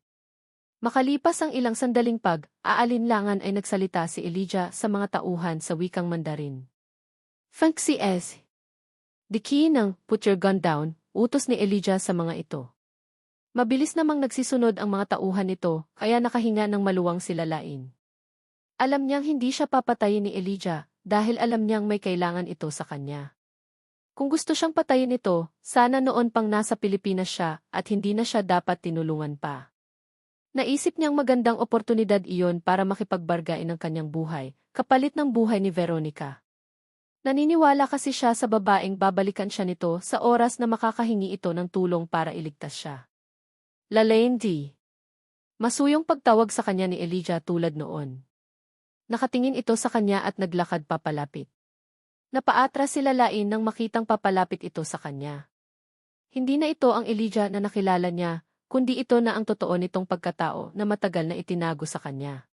Makalipas ang ilang sandaling aalinlangan ay nagsalita si Elijah sa mga tauhan sa wikang Mandarin. Fancy S. The key ng put your gun down, utos ni Elijah sa mga ito. Mabilis namang nagsisunod ang mga tauhan nito, kaya nakahinga ng maluwang si Lalain. Alam niyang hindi siya papatayin ni Elijah, dahil alam niyang may kailangan ito sa kanya. Kung gusto siyang patayin ito, sana noon pang nasa Pilipinas siya at hindi na siya dapat tinulungan pa. Naisip niyang magandang oportunidad iyon para makipagbargain ng kanyang buhay, kapalit ng buhay ni Veronica. Naniniwala kasi siya sa babaeng babalikan siya nito sa oras na makakahingi ito ng tulong para iligtas siya. Lalain D. Masuyong pagtawag sa kanya ni Elijah tulad noon. Nakatingin ito sa kanya at naglakad papalapit. Napaatras si Lalain nang makitang papalapit ito sa kanya. Hindi na ito ang Elijah na nakilala niya, kundi ito na ang totoo nitong pagkatao na matagal na itinago sa kanya.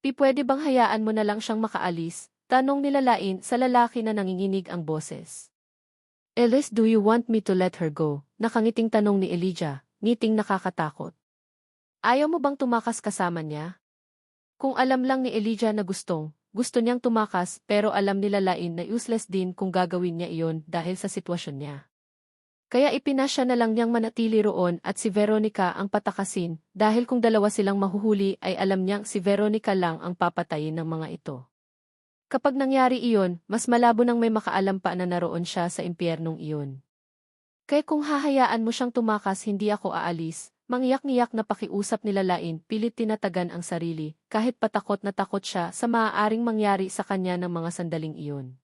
Pwede bang hayaan mo na lang siyang makaalis? Tanong ni Lalain sa lalaki na nanginginig ang boses. Ellis, do you want me to let her go? Nakangiting tanong ni Elijah, ngiting nakakatakot. Ayaw mo bang tumakas kasama niya? Kung alam lang ni Elijah na gusto niyang tumakas pero alam ni Lalain na useless din kung gagawin niya iyon dahil sa sitwasyon niya. Kaya ipinasya na lang niyang manatili roon at si Veronica ang patakasin dahil kung dalawa silang mahuhuli ay alam niyang si Veronica lang ang papatayin ng mga ito. Kapag nangyari iyon, mas malabo nang may makaalam pa na naroon siya sa impyernong iyon. Kaya kung hahayaan mo siyang tumakas hindi ako aalis, mangiyak-ngiyak na pakiusap ni Lalain, pilit tinatagan ang sarili, kahit patakot na takot siya sa maaaring mangyari sa kanya ng mga sandaling iyon.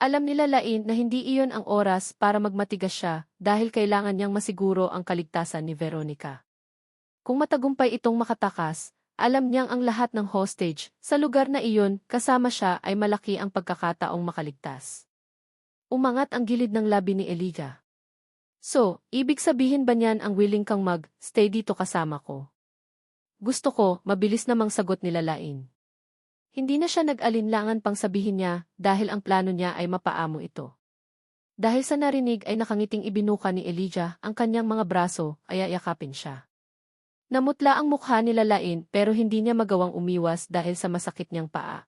Alam nila Lain na hindi iyon ang oras para magmatigas siya dahil kailangan niyang masiguro ang kaligtasan ni Veronica. Kung matagumpay itong makatakas, alam niyang ang lahat ng hostage sa lugar na iyon kasama siya ay malaki ang pagkakataong makaligtas. Umangat ang gilid ng labi ni Elijah. So, ibig sabihin ba niyan ang willing kang mag-stay dito kasama ko? Gusto ko, mabilis namang sagot nila Lain. Hindi na siya nag-alinlangan pang sabihin niya dahil ang plano niya ay mapaamo ito. Dahil sa narinig ay nakangiting ibinuka ni Elijah ang kanyang mga braso ay yakapin siya. Namutla ang mukha ni Lain pero hindi niya magawang umiwas dahil sa masakit niyang paa.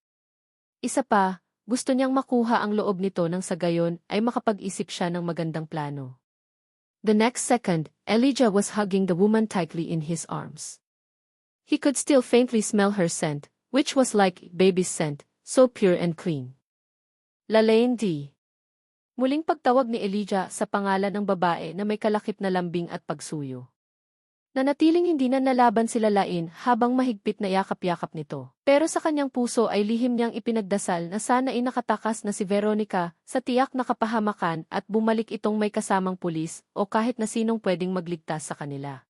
Isa pa, gusto niyang makuha ang loob nito nang sa gayon ay makapag-isip siya ng magandang plano. The next second, Elijah was hugging the woman tightly in his arms. He could still faintly smell her scent, which was like baby's scent, so pure and clean. Lalaine D. Muling pagtawag ni Elijah sa pangalan ng babae na may kalakip na lambing at pagsuyo. Nanatiling hindi na nalaban sila Lain habang mahigpit na yakap-yakap nito. Pero sa kanyang puso ay lihim niyang ipinagdasal na sana ay nakatakas na si Veronica sa tiyak na kapahamakan at bumalik itong may kasamang pulis o kahit na sinong pwedeng magligtas sa kanila.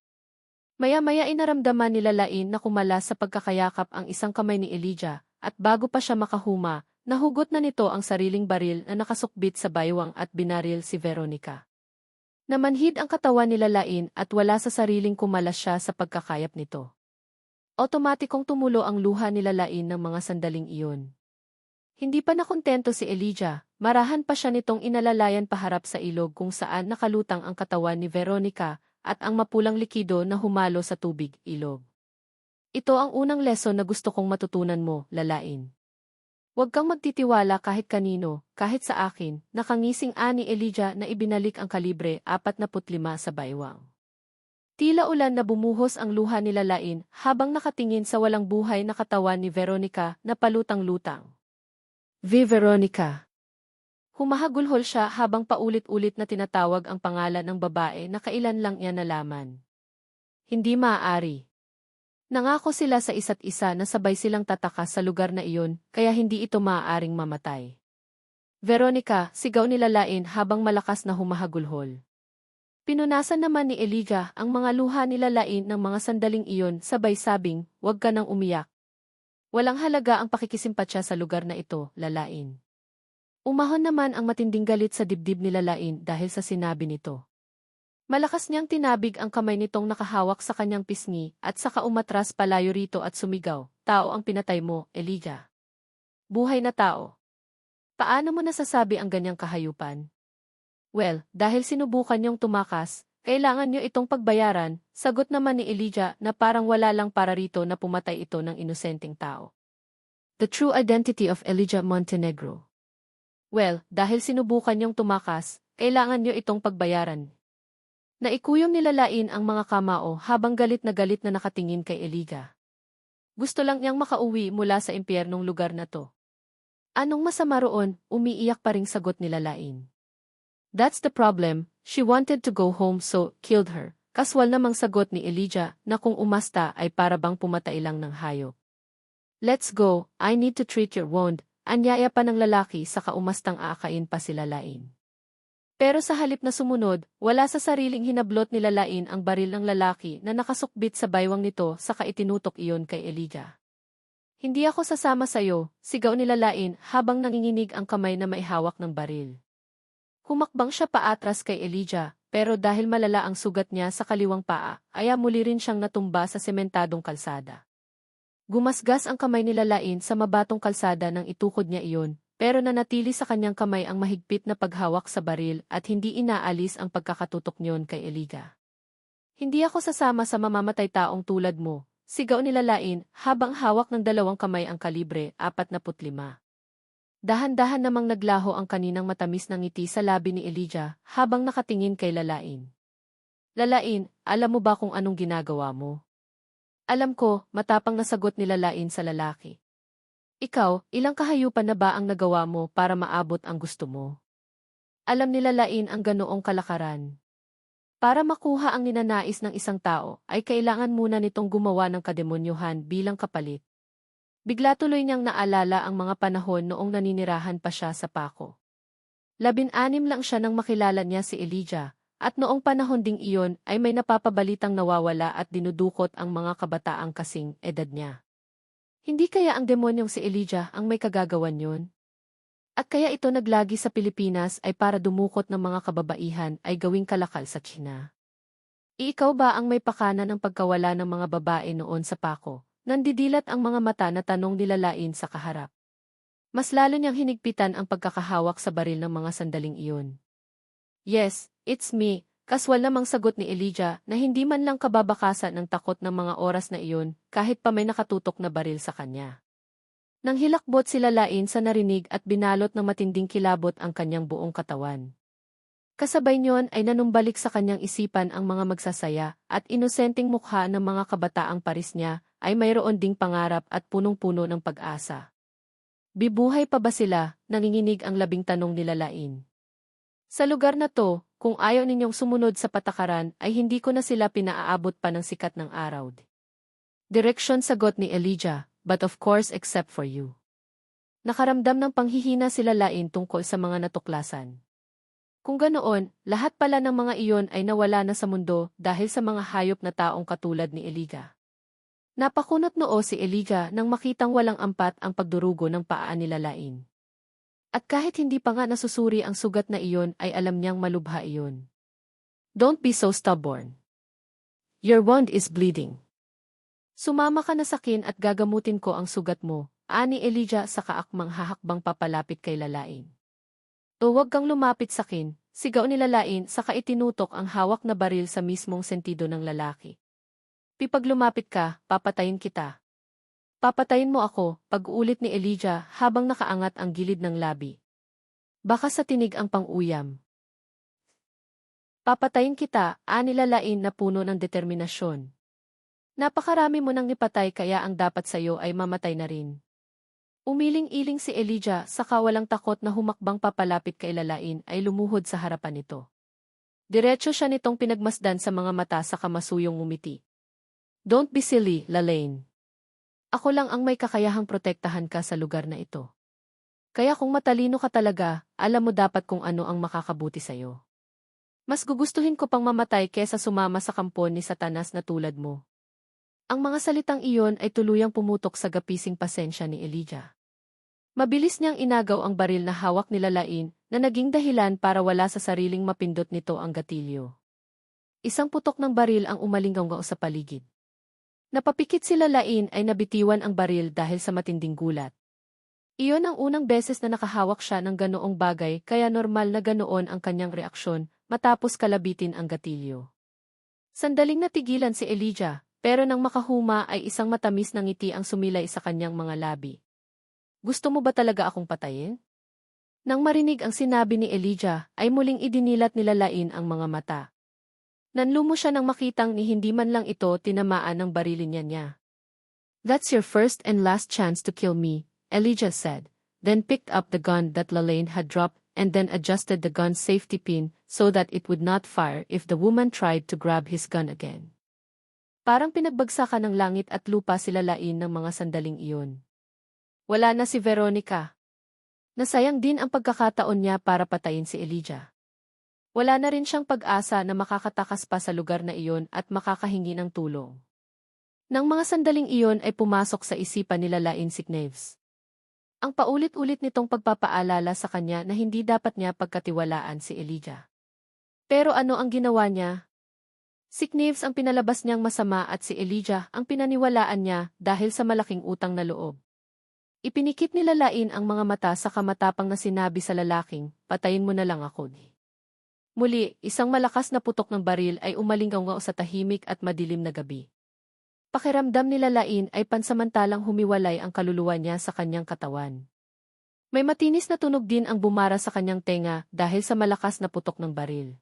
Maya-maya inaramdaman nila Lain na kumalas sa pagkakayakap ang isang kamay ni Elijah at bago pa siya makahuma, nahugot na nito ang sariling baril na nakasukbit sa baywang at binaril si Veronica. Namanhid ang katawan nila Lain at wala sa sariling kumalas siya sa pagkakayap nito. Otomatikong tumulo ang luha nila Lain ng mga sandaling iyon. Hindi pa nakontento si Elijah, marahan pa siya nitong inalalayan paharap sa ilog kung saan nakalutang ang katawan ni Veronica at ang mapulang likido na humalo sa tubig ilog. Ito ang unang lesson na gusto kong matutunan mo, Lain. Huwag kang magtitiwala kahit kanino, kahit sa akin, nakangising ani Elijah na ibinalik ang kalibre 45 sa baywang. Tila ulan na bumuhos ang luha nila Lain habang nakatingin sa walang buhay na katawan ni Veronica na palutang-lutang. Veronica. Humahagulhol siya habang paulit-ulit na tinatawag ang pangalan ng babae na kailan lang niya nalaman. Hindi maaari. Nangako sila sa isa't isa na sabay silang tatakas sa lugar na iyon, kaya hindi ito maaaring mamatay. Veronica, sigaw nila Lain habang malakas na humahagulhol. Pinunasan naman ni Elijah ang mga luha nila Lain ng mga sandaling iyon sabay sabing, huwag ka nang umiyak. Walang halaga ang pakikisimpatya sa lugar na ito, Lain. Umahon naman ang matinding galit sa dibdib nila Lain dahil sa sinabi nito. Malakas niyang tinabig ang kamay nitong nakahawak sa kanyang pisngi at saka umatras palayo rito at sumigaw, tao ang pinatay mo, Elijah. Buhay na tao. Paano mo nasasabi ang ganyang kahayupan? Well, dahil sinubukan niyong tumakas, kailangan niyo itong pagbayaran, sagot naman ni Elijah na parang wala lang para rito na pumatay ito ng inosenteng tao. The true identity of Elijah Montenegro. Well, dahil sinubukan niyong tumakas, kailangan niyo itong pagbayaran. Naikuyom nila Lain ang mga kamao habang galit na nakatingin kay Elijah. Gusto lang niyang makauwi mula sa impyernong lugar na to. Anong masama roon, umiiyak pa ring sagot nila Lain. That's the problem, she wanted to go home so killed her. Kaswal namang sagot ni Elijah na kung umasta ay para bang pumatay lang ng hayop. Let's go, I need to treat your wound, anyaya pa ng lalaki saka umastang aakain pa sila Lain. Pero sa halip na sumunod, wala sa sariling hinablot nila Lain ang baril ng lalaki na nakasukbit sa baywang nito saka itinutok iyon kay Elijah. Hindi ako sasama sayo, sigaw nila Lain habang nanginginig ang kamay na maihawak ng baril. Humakbang siya paatras kay Elijah, pero dahil malala ang sugat niya sa kaliwang paa, ay muli rin siyang natumba sa sementadong kalsada. Gumasgas ang kamay nila Lain sa mabatong kalsada nang itukod niya iyon. Pero nanatili sa kanyang kamay ang mahigpit na paghawak sa baril at hindi inaalis ang pagkakatutok niyon kay Elijah. Hindi ako sasama sa mamamatay taong tulad mo, sigaw nila Lain habang hawak ng dalawang kamay ang kalibre 45. Dahan-dahan namang naglaho ang kaninang matamis na ngiti sa labi ni Elijah habang nakatingin kay Lain. Lain, alam mo ba kung anong ginagawa mo? Alam ko, matapang na sagot nila Lain sa lalaki. Ikaw, ilang kahayupan na ba ang nagawa mo para maabot ang gusto mo? Alam nila Lain ang ganoong kalakaran. Para makuha ang ninanais ng isang tao, ay kailangan muna nitong gumawa ng kademonyuhan bilang kapalit. Bigla tuloy niyang naalala ang mga panahon noong naninirahan pa siya sa Paco. 16 lang siya nang makilala niya si Elijah, at noong panahon ding iyon ay may napapabalitang nawawala at dinudukot ang mga kabataang kasing edad niya. Hindi kaya ang demonyong si Elijah ang may kagagawan yun? At kaya ito naglagi sa Pilipinas ay para dumukot ng mga kababaihan ay gawing kalakal sa China. Ikaw ba ang may pakana ng pagkawala ng mga babae noon sa pako? Nandidilat ang mga mata na tanong nilalain sa kaharap. Mas lalo niyang hinigpitan ang pagkakahawak sa baril ng mga sandaling iyon. Yes, it's me, kaswal namang sagot ni Elijah na hindi man lang kababakasan ng takot ng mga oras na iyon kahit pa may nakatutok na baril sa kanya. Nang hilakbot si Lalain sa narinig at binalot ng matinding kilabot ang kanyang buong katawan. Kasabay niyon ay nanumbalik sa kanyang isipan ang mga magsasaya at inosenteng mukha ng mga kabataang paris niya ay mayroon ding pangarap at punong-puno ng pag-asa. Bibuhay pa ba sila? Nanginginig ang labing tanong ni Lalain. Sa lugar na to, kung ayaw ninyong sumunod sa patakaran ay hindi ko na sila pinaaabot pa ng sikat ng araw. Direksyon sagot ni Elijah, but of course except for you. Nakaramdam ng panghihina si Lalain tungkol sa mga natuklasan. Kung ganoon, lahat pala ng mga iyon ay nawala na sa mundo dahil sa mga hayop na taong katulad ni Elijah. Napakunot noo si Elijah nang makitang walang ampat ang pagdurugo ng paa ni Lalain. At kahit hindi pa nga nasusuri ang sugat na iyon ay alam niyang malubha iyon. Don't be so stubborn. Your wound is bleeding. Sumama ka na sa akin at gagamutin ko ang sugat mo, ani Elijah sa kaakmang hahakbang papalapit kay Lalain. O huwag kang lumapit sa akin, sigaw ni Lalain saka itinutok ang hawak na baril sa mismong sentido ng lalaki. Pipag lumapit ka, papatayin kita. Papatayin mo ako, pag-ulit ni Elijah habang nakaangat ang gilid ng labi. Baka sa tinig ang pang-uyam. Papatayin kita, ani Lalain na puno ng determinasyon. Napakarami mo nang nipatay kaya ang dapat sayo ay mamatay na rin. Umiling-iling si Elijah saka walang takot na humakbang papalapit kay Lalain ay lumuhod sa harapan nito. Diretso siya nitong pinagmasdan sa mga mata saka masuyong ngumiti. Don't be silly, Lalain. Ako lang ang may kakayahang protektahan ka sa lugar na ito. Kaya kung matalino ka talaga, alam mo dapat kung ano ang makakabuti sa'yo. Mas gugustuhin ko pang mamatay kesa sumama sa kampo ni Satanas na tulad mo. Ang mga salitang iyon ay tuluyang pumutok sa gapising pasensya ni Elijah. Mabilis niyang inagaw ang baril na hawak ni Lalain na naging dahilan para wala sa sariling mapindot nito ang gatilyo. Isang putok ng baril ang umalinggaw sa paligid. Napapikit si Lalain ay nabitiwan ang baril dahil sa matinding gulat. Iyon ang unang beses na nakahawak siya ng ganoong bagay kaya normal na ganoon ang kanyang reaksyon matapos kalabitin ang gatilyo. Sandaling natigilan si Elijah, pero nang makahuma ay isang matamis na ngiti ang sumilay sa kanyang mga labi. Gusto mo ba talaga akong patayin? Nang marinig ang sinabi ni Elijah ay muling idinilat ni Lalain ang mga mata. Nanlumo siya nang makitang ni hindi man lang ito tinamaan ng barilin niya. That's your first and last chance to kill me, Elijah said, then picked up the gun that Lalain had dropped and then adjusted the gun's safety pin so that it would not fire if the woman tried to grab his gun again. Parang pinagbagsakan ng langit at lupa si Lalain ng mga sandaling iyon. Wala na si Veronica. Nasayang din ang pagkakataon niya para patayin si Elijah. Wala na rin siyang pag-asa na makakatakas pa sa lugar na iyon at makakahingi ng tulong. Nang mga sandaling iyon ay pumasok sa isipan ni Lalain si Knaves. Ang paulit-ulit nitong pagpapaalala sa kanya na hindi dapat niya pagkatiwalaan si Elijah. Pero ano ang ginawa niya? Si Knaves ang pinalabas niyang masama at si Elijah ang pinaniwalaan niya dahil sa malaking utang na loob. Ipinikit ni Lalain ang mga mata sa kamatapang na sinabi sa lalaking, patayin mo na lang ako. Muli, isang malakas na putok ng baril ay umalinggaw sa tahimik at madilim na gabi. Pakiramdam ni Lalain ay pansamantalang humiwalay ang kaluluwa niya sa kanyang katawan. May matinis na tunog din ang bumara sa kanyang tenga dahil sa malakas na putok ng baril.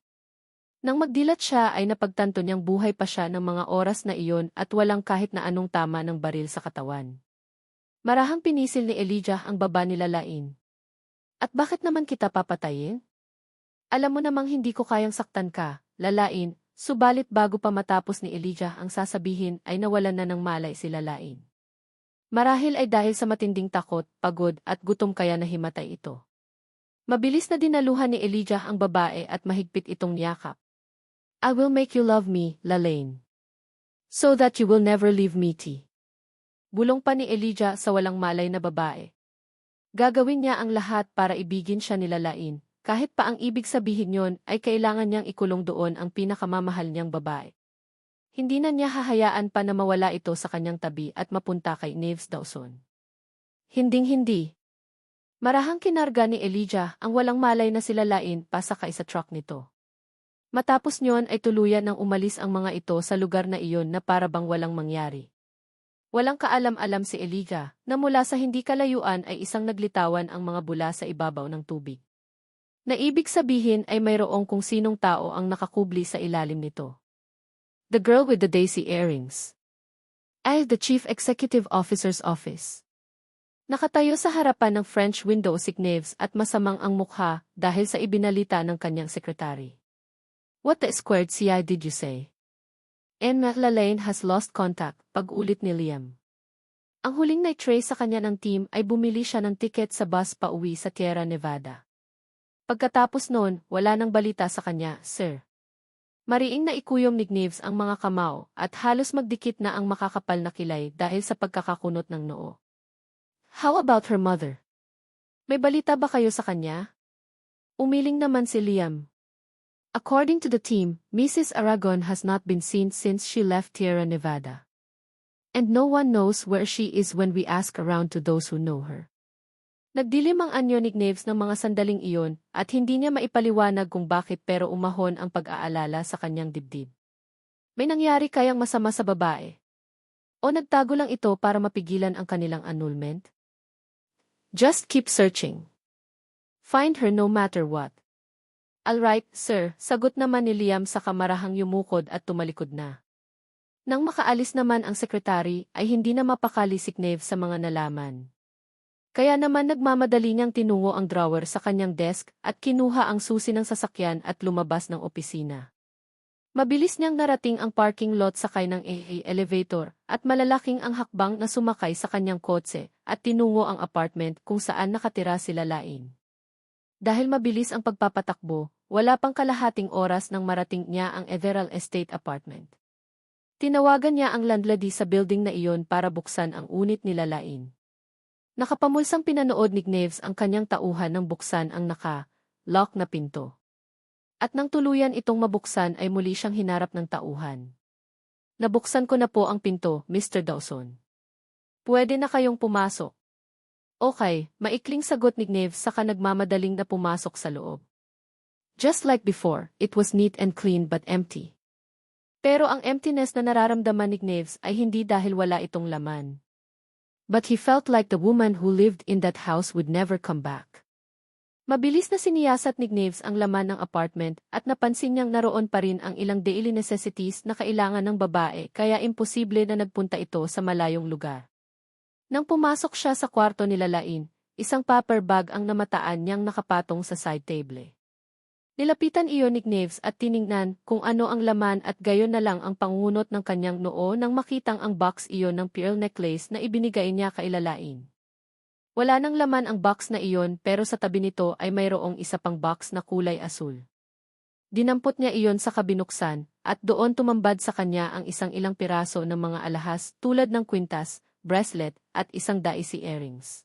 Nang magdilat siya ay napagtanto niyang buhay pa siya ng mga oras na iyon at walang kahit na anong tama ng baril sa katawan. Marahang pinisil ni Elijah ang baba ni Lalain. At bakit naman kita papatayin? Alam mo namang hindi ko kayang saktan ka, Lalain, subalit bago pa matapos ni Elijah ang sasabihin ay nawalan na ng malay si Lalain. Marahil ay dahil sa matinding takot, pagod at gutom kaya nahimatay ito. Mabilis na dinaluhan ni Elijah ang babae at mahigpit itong niyakap. I will make you love me, Lalaine. So that you will never leave me, T. Bulong pa ni Elijah sa walang malay na babae. Gagawin niya ang lahat para ibigin siya ni Lalaine, kahit pa ang ibig sabihin yon ay kailangan niyang ikulong doon ang pinakamamahal niyang babae. Hindi na niya hahayaan pa na mawala ito sa kanyang tabi at mapunta kay Neves Dawson. Hinding-hindi. Marahang kinarga ni Elijah ang walang malay na si Lalaine pasakay sa truck nito. Matapos nyon ay tuluyan nang umalis ang mga ito sa lugar na iyon na para bang walang mangyari. Walang kaalam-alam si Elijah na mula sa hindi kalayuan ay isang naglitawan ang mga bula sa ibabaw ng tubig. Na ibig sabihin ay mayroong kung sinong tao ang nakakubli sa ilalim nito. The girl with the daisy earrings. Ay the Chief Executive Officer's office. Nakatayo sa harapan ng French window si Neves at masamang ang mukha dahil sa ibinalita ng kanyang sekretary. What the squared CI did you say? And Lalaine has lost contact, pag-ulit ni Liam. Ang huling na-trace sa kanya ng team ay bumili siya ng tiket sa bus pa uwi sa Sierra Nevada. Pagkatapos noon, wala nang balita sa kanya, sir. Mariing na ikuyom ni Neves ang mga kamao at halos magdikit na ang makakapal na kilay dahil sa pagkakakunot ng noo. How about her mother? May balita ba kayo sa kanya? Umiling naman si Liam. According to the team, Mrs. Aragon has not been seen since she left Sierra Nevada. And no one knows where she is when we ask around to those who know her. Nagdilim ang anyo ni Neves ng mga sandaling iyon at hindi niya maipaliwanag kung bakit pero umahon ang pag-aalala sa kanyang dibdib. May nangyari kayang masama sa babae? O nagtago lang ito para mapigilan ang kanilang annulment? Just keep searching. Find her no matter what. Alright, sir, sagot naman ni Liam sa kamarahang yumukod at tumalikod na. Nang makaalis naman ang sekretary ay hindi na mapakali si Neves sa mga nalaman. Kaya naman nagmamadali niyang tinungo ang drawer sa kanyang desk at kinuha ang susi ng sasakyan at lumabas ng opisina. Mabilis niyang narating ang parking lot sakay ng AA elevator at malalaking ang hakbang na sumakay sa kanyang kotse at tinungo ang apartment kung saan nakatira si Lalaine. Dahil mabilis ang pagpapatakbo, wala pang kalahating oras nang marating niya ang Ethereal Estate apartment. Tinawagan niya ang landlady sa building na iyon para buksan ang unit ni Lalaine. Nakapamulsang pinanood ni Neves ang kanyang tauhan nang buksan ang naka-lock na pinto. At nang tuluyan itong mabuksan ay muli siyang hinarap ng tauhan. Nabuksan ko na po ang pinto, Mr. Dawson. Pwede na kayong pumasok. Okay, maikling sagot ni Neves saka nagmamadaling na pumasok sa loob. Just like before, it was neat and clean but empty. Pero ang emptiness na nararamdaman ni Neves ay hindi dahil wala itong laman. But he felt like the woman who lived in that house would never come back. Mabilis na siniyasat ni Neves ang laman ng apartment at napansin niyang naroon pa rin ang ilang daily necessities na kailangan ng babae kaya imposible na nagpunta ito sa malayong lugar. Nang pumasok siya sa kwarto ni Lalaine, isang paper bag ang namataan niyang nakapatong sa side table. Nilapitan iyon ni Neves at tiningnan kung ano ang laman at gayon na lang ang pangunot ng kanyang noo nang makitang ang box iyon ng pearl necklace na ibinigay niya kay Lalaine. Wala nang laman ang box na iyon pero sa tabi nito ay mayroong isa pang box na kulay asul. Dinampot niya iyon sa kabinuksan at doon tumambad sa kanya ang isang ilang piraso ng mga alahas tulad ng kwintas, bracelet at isang daisy earrings.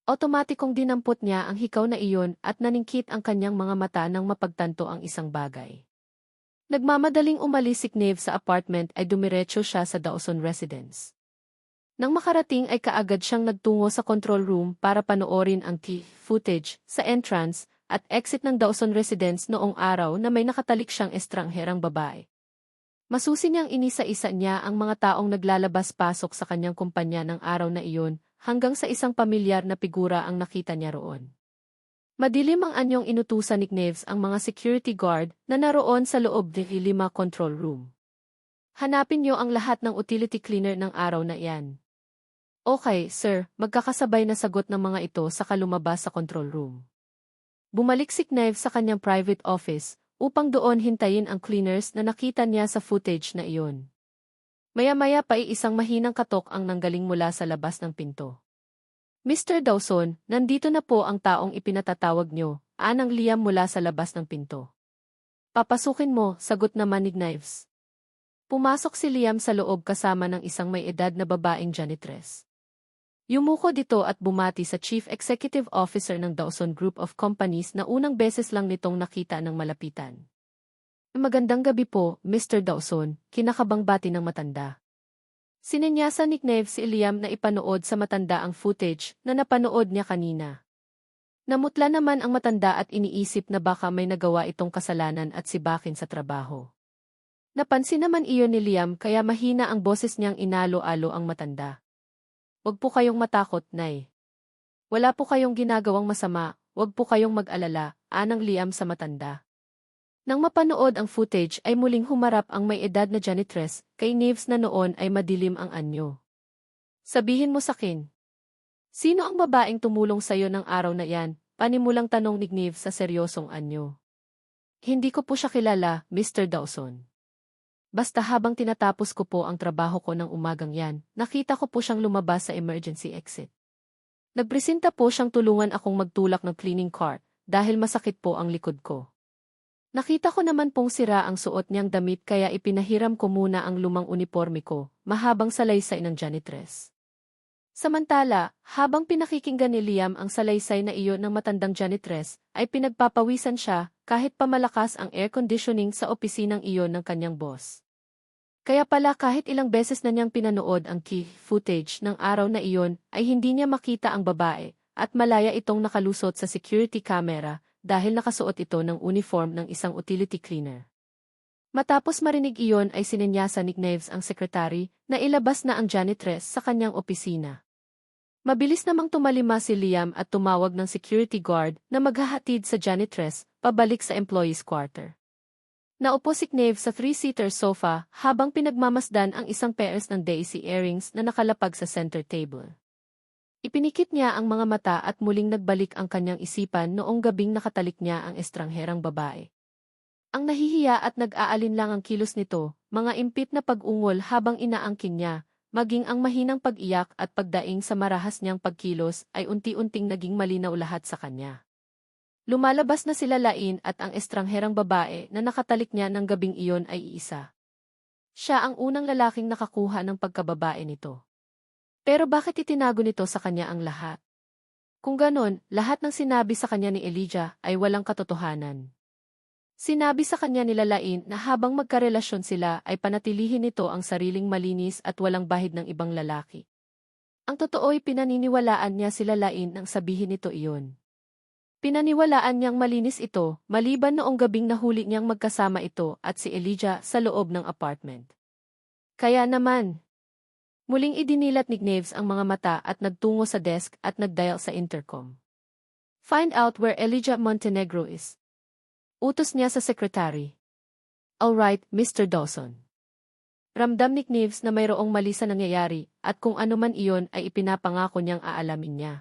Otomatikong dinampot niya ang hikaw na iyon at naningkit ang kanyang mga mata nang mapagtanto ang isang bagay. Nagmamadaling umalis si Neves sa apartment ay dumiretso siya sa Dawson residence. Nang makarating ay kaagad siyang nagtungo sa control room para panoorin ang footage sa entrance at exit ng Dawson residence noong araw na may nakatalik siyang estrangherang babae. Masusi niyang inisa-isa niya ang mga taong naglalabas-pasok sa kanyang kumpanya ng araw na iyon hanggang sa isang pamilyar na figura ang nakita niya roon. Madilim ang anyong inutusan ni Neves ang mga security guard na naroon sa loob ng 5 control room. Hanapin niyo ang lahat ng utility cleaner ng araw na iyan. Okay, sir, magkakasabay na sagot ng mga ito saka lumabas sa control room. Bumalik si Neves sa kanyang private office upang doon hintayin ang cleaners na nakita niya sa footage na iyon. Maya-maya pa isang mahinang katok ang nanggaling mula sa labas ng pinto. Mr. Dawson, nandito na po ang taong ipinatatawag nyo, anang Liam mula sa labas ng pinto. Papasukin mo, sagot naman ni Knives. Pumasok si Liam sa loob kasama ng isang may edad na babaeng janitress. Yumuko dito at bumati sa Chief Executive Officer ng Dawson Group of Companies na unang beses lang nitong nakita ng malapitan. Magandang gabi po, Mr. Dawson, kinakabang bati ng matanda. Sinenyasan ni Knives si Liam na ipanood sa matanda ang footage na napanood niya kanina. Namutla naman ang matanda at iniisip na baka may nagawa itong kasalanan at sibakin sa trabaho. Napansin naman iyon ni Liam kaya mahina ang boses niyang inalo-alo ang matanda. Huwag po kayong matakot, Nay. Wala po kayong ginagawang masama, huwag po kayong mag-alala, anang Liam sa matanda. Nang mapanood ang footage ay muling humarap ang may edad na janitress kay Knives na noon ay madilim ang anyo. Sabihin mo sakin. Sino ang babaeng tumulong sa'yo ng araw na yan? Panimulang tanong ni Knives sa seryosong anyo. Hindi ko po siya kilala, Mr. Dawson. Basta habang tinatapos ko po ang trabaho ko ng umagang yan, nakita ko po siyang lumabas sa emergency exit. Nagpresenta po siyang tulungan akong magtulak ng cleaning cart dahil masakit po ang likod ko. Nakita ko naman pong sira ang suot niyang damit kaya ipinahiram ko muna ang lumang uniforme ko, mahabang salaysay ng janitress. Samantala, habang pinakikinggan ni Liam ang salaysay na iyon ng matandang janitress, ay pinagpapawisan siya kahit pamalakas ang air conditioning sa opisinang iyon ng kanyang boss. Kaya pala kahit ilang beses na niyang pinanood ang key footage ng araw na iyon ay hindi niya makita ang babae at malaya itong nakalusot sa security camera dahil nakasuot ito ng uniform ng isang utility cleaner. Matapos marinig iyon ay sinenyasan ni Knives ang sekretary na ilabas na ang janitress sa kanyang opisina. Mabilis namang tumalima si Liam at tumawag ng security guard na maghahatid sa janitress pabalik sa employees' quarter. Naupo si Knives sa three-seater sofa habang pinagmamasdan ang isang pairs ng daisy earrings na nakalapag sa center table. Ipinikit niya ang mga mata at muling nagbalik ang kanyang isipan noong gabing nakatalik niya ang estrangherang babae. Ang nahihiya at nag-aalinlang ang kilos nito, mga impit na pag-ungol habang inaangkin niya, maging ang mahinang pag-iyak at pagdaing sa marahas niyang pagkilos ay unti-unting naging malinaw lahat sa kanya. Lumalabas na sila Lain at ang estrangherang babae na nakatalik niya ng gabing iyon ay iisa. Siya ang unang lalaking nakakuha ng pagkababae nito. Pero bakit itinago nito sa kanya ang lahat? Kung ganon, lahat ng sinabi sa kanya ni Elijah ay walang katotohanan. Sinabi sa kanya ni Lain na habang magkarelasyon sila ay panatilihin nito ang sariling malinis at walang bahid ng ibang lalaki. Ang totoo'y pinaniniwalaan niya si Lain nang sabihin nito iyon. Pinaniwalaan niyang malinis ito, maliban noong gabing nahuli niyang magkasama ito at si Elijah sa loob ng apartment. Kaya naman, muling idinilat ni Knives ang mga mata at nagtungo sa desk at nagdial sa intercom. Find out where Elijah Montenegro is. Utos niya sa secretary. Alright, Mr. Dawson. Ramdam ni Knives na mayroong mali sa nangyayari at kung ano man iyon ay ipinapangako niyang aalamin niya.